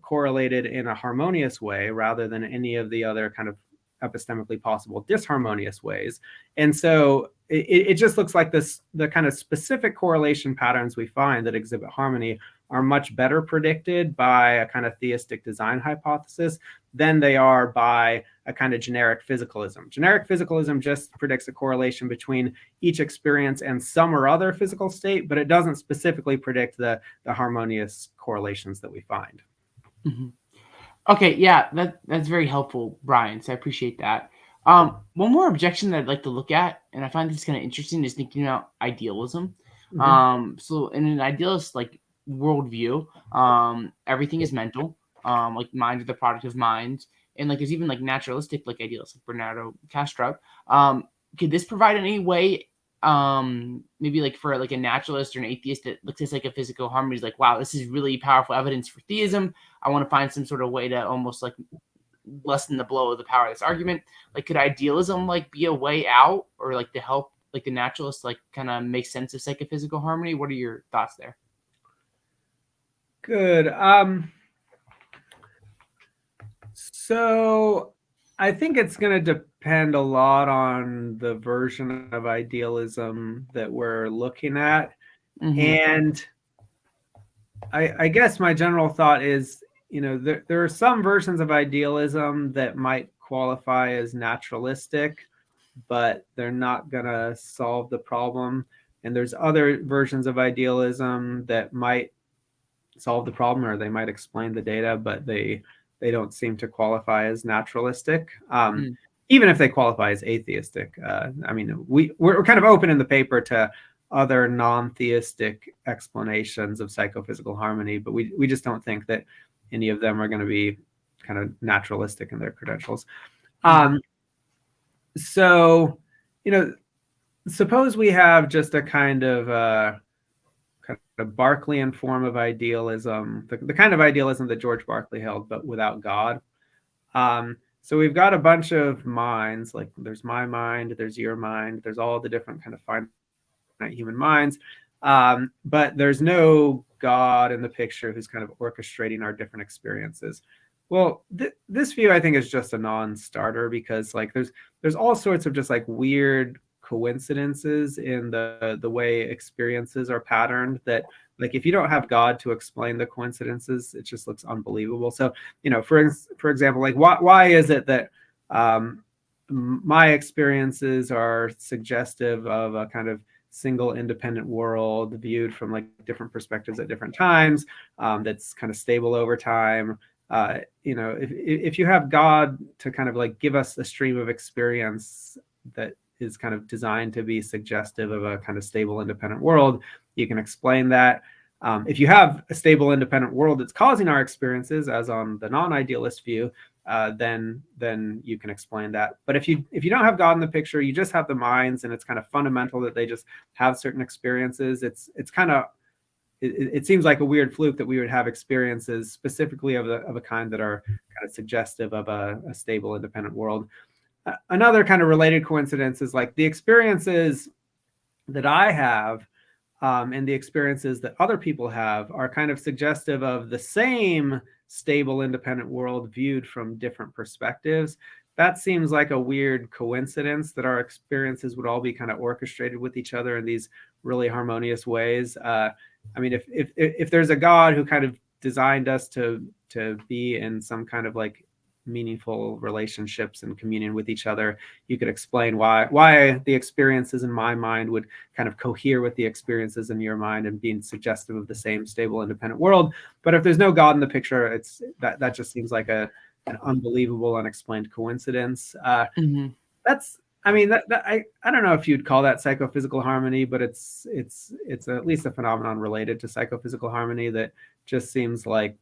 B: correlated in a harmonious way rather than any of the other kind of epistemically possible disharmonious ways. And so it just looks like the kind of specific correlation patterns we find that exhibit harmony are much better predicted by a kind of theistic design hypothesis than they are by a kind of generic physicalism. Generic physicalism just predicts a correlation between each experience and some or other physical state, but it doesn't specifically predict the harmonious correlations that we find.
A: Mm-hmm. Okay, yeah, that's very helpful, Brian. So I appreciate that. One more objection that I'd like to look at, and I find this kind of interesting, is thinking about idealism.
B: Mm-hmm.
A: So in an idealist like worldview, everything is mental. Like mind are the product of mind, and like there's even like naturalistic like idealists like Bernardo Castro. Could this provide any way, maybe like for like a naturalist or an atheist that looks at psychophysical harmony is like, wow, this is really powerful evidence for theism. I want to find some sort of way to almost like lessen the blow of the power of this argument. Like, could idealism like be a way out, or like to help like the naturalist like kind of make sense of psychophysical harmony? What are your thoughts there?
B: Good. So I think it's going to depend a lot on the version of idealism that we're looking at.
A: Mm-hmm.
B: And I guess my general thought is, there are some versions of idealism that might qualify as naturalistic, but they're not going to solve the problem. And there's other versions of idealism that might solve the problem, or they might explain the data, but they don't seem to qualify as naturalistic, even if they qualify as atheistic. I mean, we're kind of open in the paper to other non-theistic explanations of psychophysical harmony, but we just don't think that any of them are going to be kind of naturalistic in their credentials. So, suppose we have just a kind of Berkeleyan form of idealism, the kind of idealism that George Berkeley held, but without God. So we've got a bunch of minds, like there's my mind, there's your mind, there's all the different kind of finite human minds, but there's no God in the picture who's kind of orchestrating our different experiences. Well, this view I think is just a non-starter, because like there's all sorts of just like weird coincidences in the way experiences are patterned that, like, if you don't have God to explain the coincidences, it just looks unbelievable. So, for example, like why is it that my experiences are suggestive of a kind of single independent world viewed from like different perspectives at different times, that's kind of stable over time? If you have God to kind of like give us a stream of experience that is kind of designed to be suggestive of a kind of stable independent world, you can explain that. If you have a stable independent world that's causing our experiences, as on the non-idealist view, then you can explain that. But if you don't have God in the picture, you just have the minds, and it's kind of fundamental that they just have certain experiences. It's kind of, it seems like a weird fluke that we would have experiences specifically of a kind that are kind of suggestive of a stable independent world. Another kind of related coincidence is like the experiences that I have and the experiences that other people have are kind of suggestive of the same stable independent world viewed from different perspectives. That seems like a weird coincidence, that our experiences would all be kind of orchestrated with each other in these really harmonious ways. I mean, if there's a God who kind of designed us to be in some kind of like meaningful relationships and communion with each other, you could explain why the experiences in my mind would kind of cohere with the experiences in your mind and being suggestive of the same stable independent world. But if there's no God in the picture, it's that just seems like an unbelievable unexplained coincidence. That's, I mean, I don't know if you'd call that psychophysical harmony, but it's at least a phenomenon related to psychophysical harmony that just seems like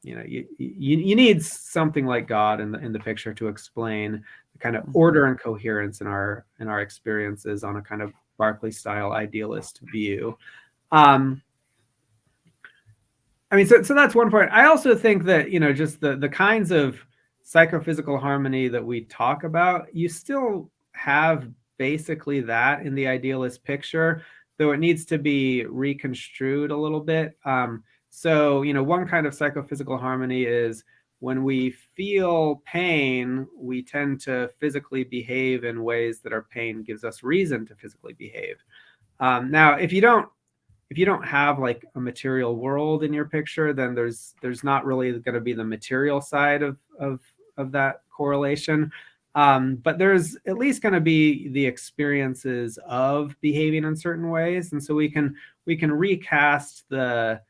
B: you need something like God in the picture to explain the kind of
A: Mhm.
B: order and coherence in our experiences on a kind of Berkeley style idealist view. I mean, so that's one point. I also think that, just the kinds of psychophysical harmony that we talk about, you still have basically that in the idealist picture, though it needs to be reconstrued a little bit. So, one kind of psychophysical harmony is when we feel pain, we tend to physically behave in ways that our pain gives us reason to physically behave. Now, if you don't have like a material world in your picture, then there's not really going to be the material side of that correlation. But there's at least going to be the experiences of behaving in certain ways, and so we can recast the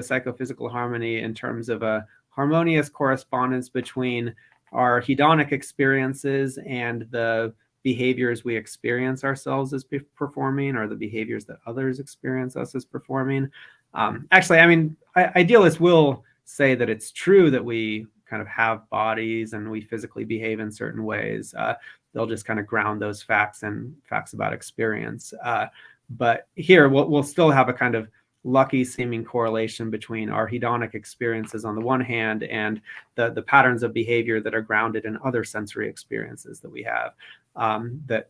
B: psychophysical harmony in terms of a harmonious correspondence between our hedonic experiences and the behaviors we experience ourselves as performing, or the behaviors that others experience us as performing. Actually, I mean, idealists will say that it's true that we kind of have bodies and we physically behave in certain ways. They'll just kind of ground those facts and facts about experience. But here, we'll still have a kind of lucky seeming correlation between our hedonic experiences on the one hand and the patterns of behavior that are grounded in other sensory experiences that we have, that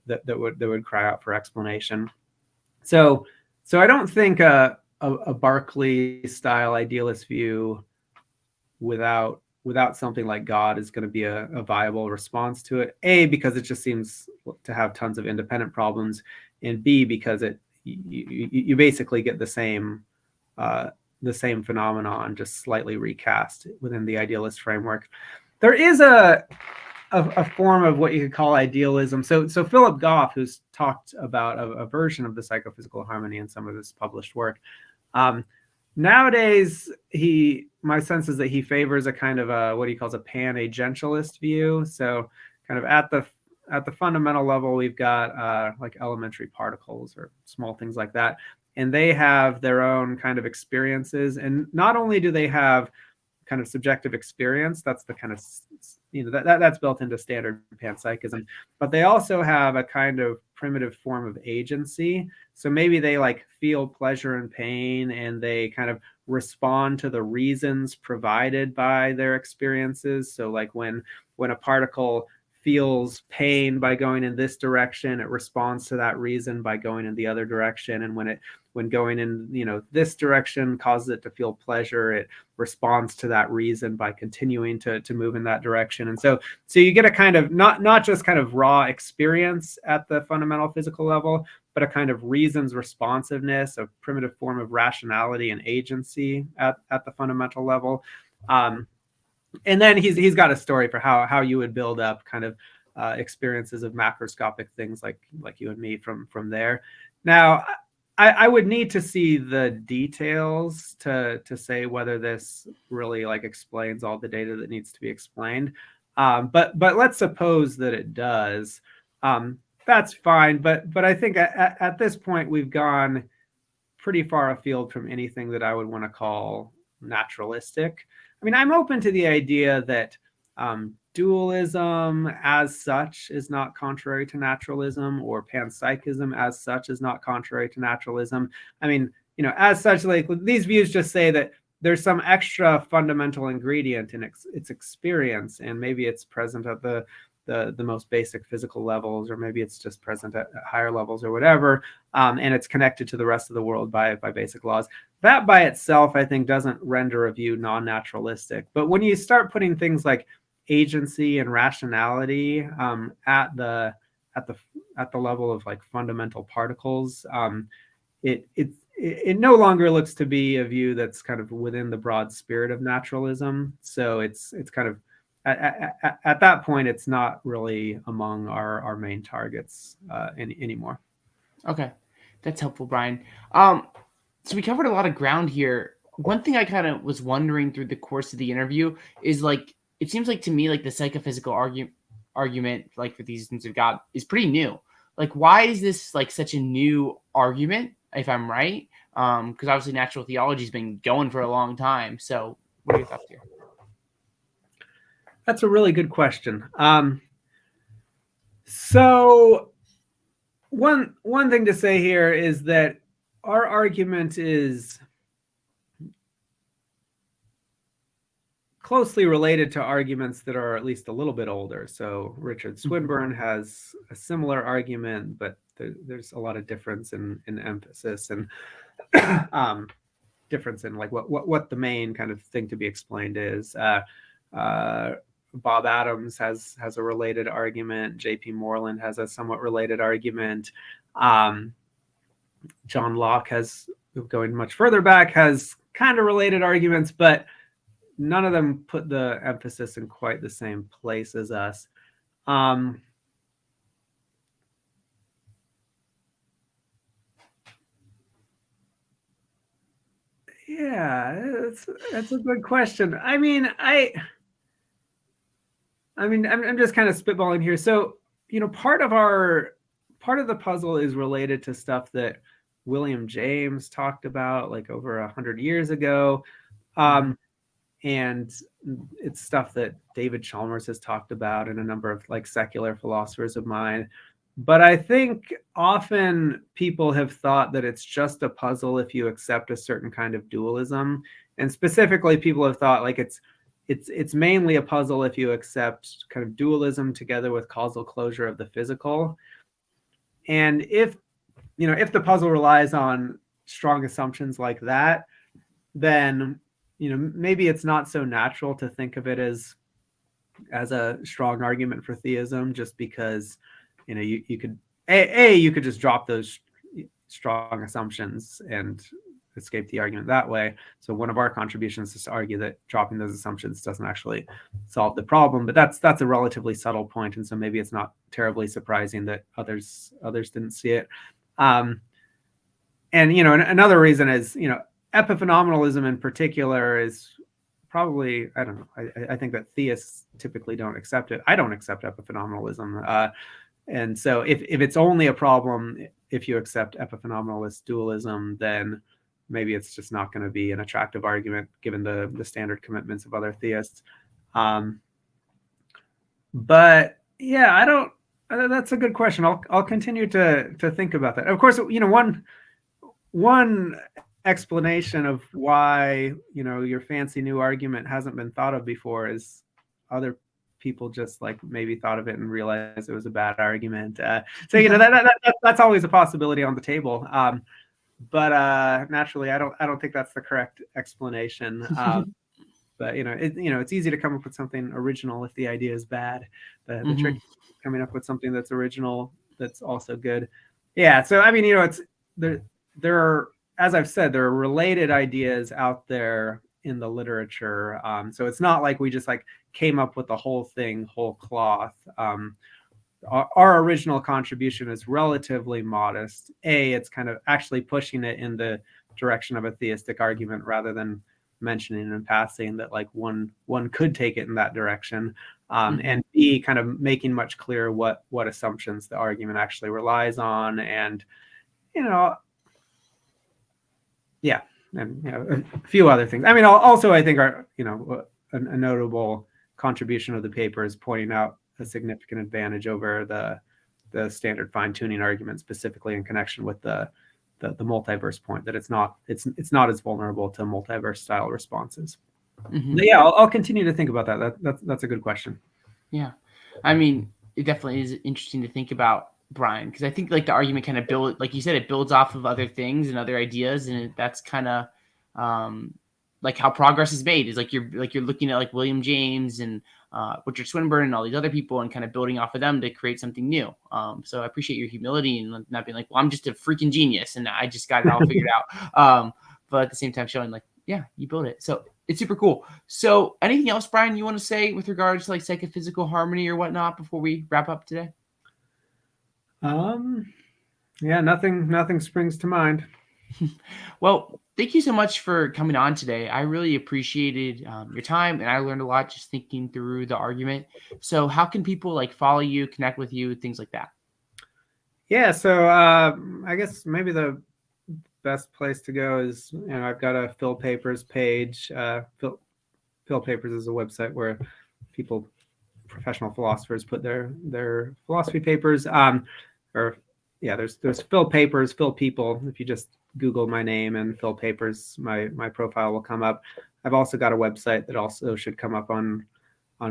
B: would cry out for explanation. So I don't think a Berkeley style idealist view without something like God is going to be a viable response to it. A, because it just seems to have tons of independent problems, and B, because you basically get the same phenomenon, just slightly recast within the idealist framework. There is a form of what you could call idealism. So Philip Goff, who's talked about a version of the psychophysical harmony in some of his published work, nowadays my sense is that he favors a kind of what he calls a pan-agentialist view. So kind of at the fundamental level, we've got like elementary particles or small things like that, and they have their own kind of experiences. And not only do they have kind of subjective experience, that's the kind of, that's built into standard panpsychism, but they also have a kind of primitive form of agency. So maybe they like feel pleasure and pain, and they kind of respond to the reasons provided by their experiences. So like when a particle feels pain by going in this direction, it responds to that reason by going in the other direction. And when going in this direction causes it to feel pleasure, it responds to that reason by continuing to move in that direction. And so you get a kind of not just kind of raw experience at the fundamental physical level, but a kind of reasons responsiveness, a primitive form of rationality and agency at the fundamental level. And then he's got a story for how you would build up kind of experiences of macroscopic things like you and me from there. Now, I would need to see the details to say whether this really like explains all the data that needs to be explained. But let's suppose that it does. That's fine. But I think at this point we've gone pretty far afield from anything that I would want to call naturalistic. I mean, I'm open to the idea that dualism as such is not contrary to naturalism, or panpsychism as such is not contrary to naturalism. I mean, as such, like these views just say that there's some extra fundamental ingredient in its experience, and maybe it's present at the most basic physical levels, or maybe it's just present at higher levels or whatever, and it's connected to the rest of the world by basic laws. That by itself, I think, doesn't render a view non-naturalistic. But when you start putting things like agency and rationality at the level of like fundamental particles, it no longer looks to be a view that's kind of within the broad spirit of naturalism. So it's kind of at that point, it's not really among our main targets anymore.
A: Okay, that's helpful, Brian. So we covered a lot of ground here. One thing I kind of was wondering through the course of the interview is like, it seems like to me like the psychophysical argument like for the existence of God is pretty new. Like, why is this like such a new argument, if I'm right? Because obviously natural theology has been going for a long time. So what are your thoughts here?
B: That's a really good question. So one thing to say here is that our argument is closely related to arguments that are at least a little bit older. So Richard Swinburne has a similar argument, but there's a lot of difference in emphasis and difference in like what the main kind of thing to be explained is. Bob Adams has a related argument. J.P. Moreland has a somewhat related argument. John Locke has, going much further back, has kind of related arguments, but none of them put the emphasis in quite the same place as us. Yeah, that's a good question. I'm just kind of spitballing here. So, part of the puzzle is related to stuff that William James talked about like over 100 years ago. And it's stuff that David Chalmers has talked about and a number of like secular philosophers of mine. But I think often people have thought that it's just a puzzle if you accept a certain kind of dualism. And specifically, people have thought like it's mainly a puzzle if you accept kind of dualism together with causal closure of the physical. And if the puzzle relies on strong assumptions like that, then maybe it's not so natural to think of it as a strong argument for theism, just because you could you could just drop those strong assumptions and escape the argument that way. So one of our contributions is to argue that dropping those assumptions doesn't actually solve the problem, but that's a relatively subtle point, and so maybe it's not terribly surprising that others didn't see it. And another reason is epiphenomenalism in particular is probably, I don't know, I think that theists typically don't accept it. I don't accept epiphenomenalism. And so if it's only a problem if you accept epiphenomenalist dualism, then maybe it's just not going to be an attractive argument given the standard commitments of other theists. But yeah, that's a good question. I'll continue to think about that. Of course, one explanation of why your fancy new argument hasn't been thought of before is other people just like maybe thought of it and realized it was a bad argument. So that's always a possibility on the table. But naturally, I don't think that's the correct explanation. But it's easy to come up with something original if the idea is bad. The trick is coming up with something that's original that's also good. Yeah. So I mean, it's there are, as I've said, there are related ideas out there in the literature. So it's not like we just like came up with the whole thing whole cloth. Our original contribution is relatively modest. It's kind of actually pushing it in the direction of a theistic argument rather than mentioning in passing that like one could take it in that direction. And B, kind of making much clearer what assumptions the argument actually relies on. And yeah, and a few other things. I mean, also I think are a notable contribution of the paper is pointing out a significant advantage over the standard fine-tuning argument, specifically in connection with the multiverse point, that it's not as vulnerable to multiverse style responses. But yeah, I'll continue to think about that. That's a good question.
A: Yeah, I mean, it definitely is interesting to think about, Brian, because I think like the argument kind of like you said, it builds off of other things and other ideas, and that's kind of like how progress is made. Is like you're looking at like William James and Richard Swinburne and all these other people, and kind of building off of them to create something new. So I appreciate your humility and not being like, well, I'm just a freaking genius and I just got it all figured out. But at the same time, showing like, yeah, you built it. So it's super cool. So anything else, Brian, you want to say with regards to like psychophysical harmony or whatnot before we wrap up today?
B: Yeah, nothing springs to mind.
A: Well, thank you so much for coming on today. I really appreciated your time, and I learned a lot just thinking through the argument. So how can people like follow you, connect with you, things like that?
B: Yeah, so I guess maybe the best place to go is, I've got a Phil Papers page. Phil Papers is a website where professional philosophers put their philosophy papers. There's Phil Papers, Phil People. If you just Google my name and Phil Papers, my profile will come up. I've also got a website that also should come up on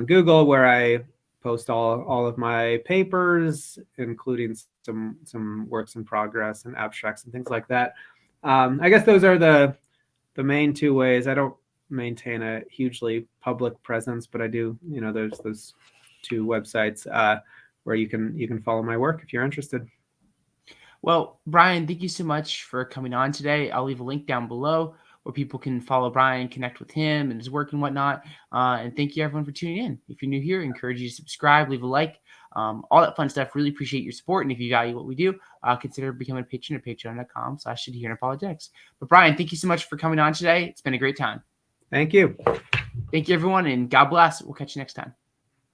B: Google, where I post all of my papers, including some works in progress and abstracts and things like that. I guess those are the main two ways. I don't maintain a hugely public presence, but I do, there's those two websites where you can follow my work if you're interested.
A: Well, Brian, thank you so much for coming on today. I'll leave a link down below where people can follow Brian, connect with him and his work and whatnot. And thank you everyone for tuning in. If you're new here, I encourage you to subscribe, leave a like, all that fun stuff. Really appreciate your support. And if you value what we do, consider becoming a patron at patreon.com/shouldyouhearnapologetics. But Brian, thank you so much for coming on today. It's been a great time.
B: Thank you.
A: Thank you, everyone, and God bless. We'll catch you next time.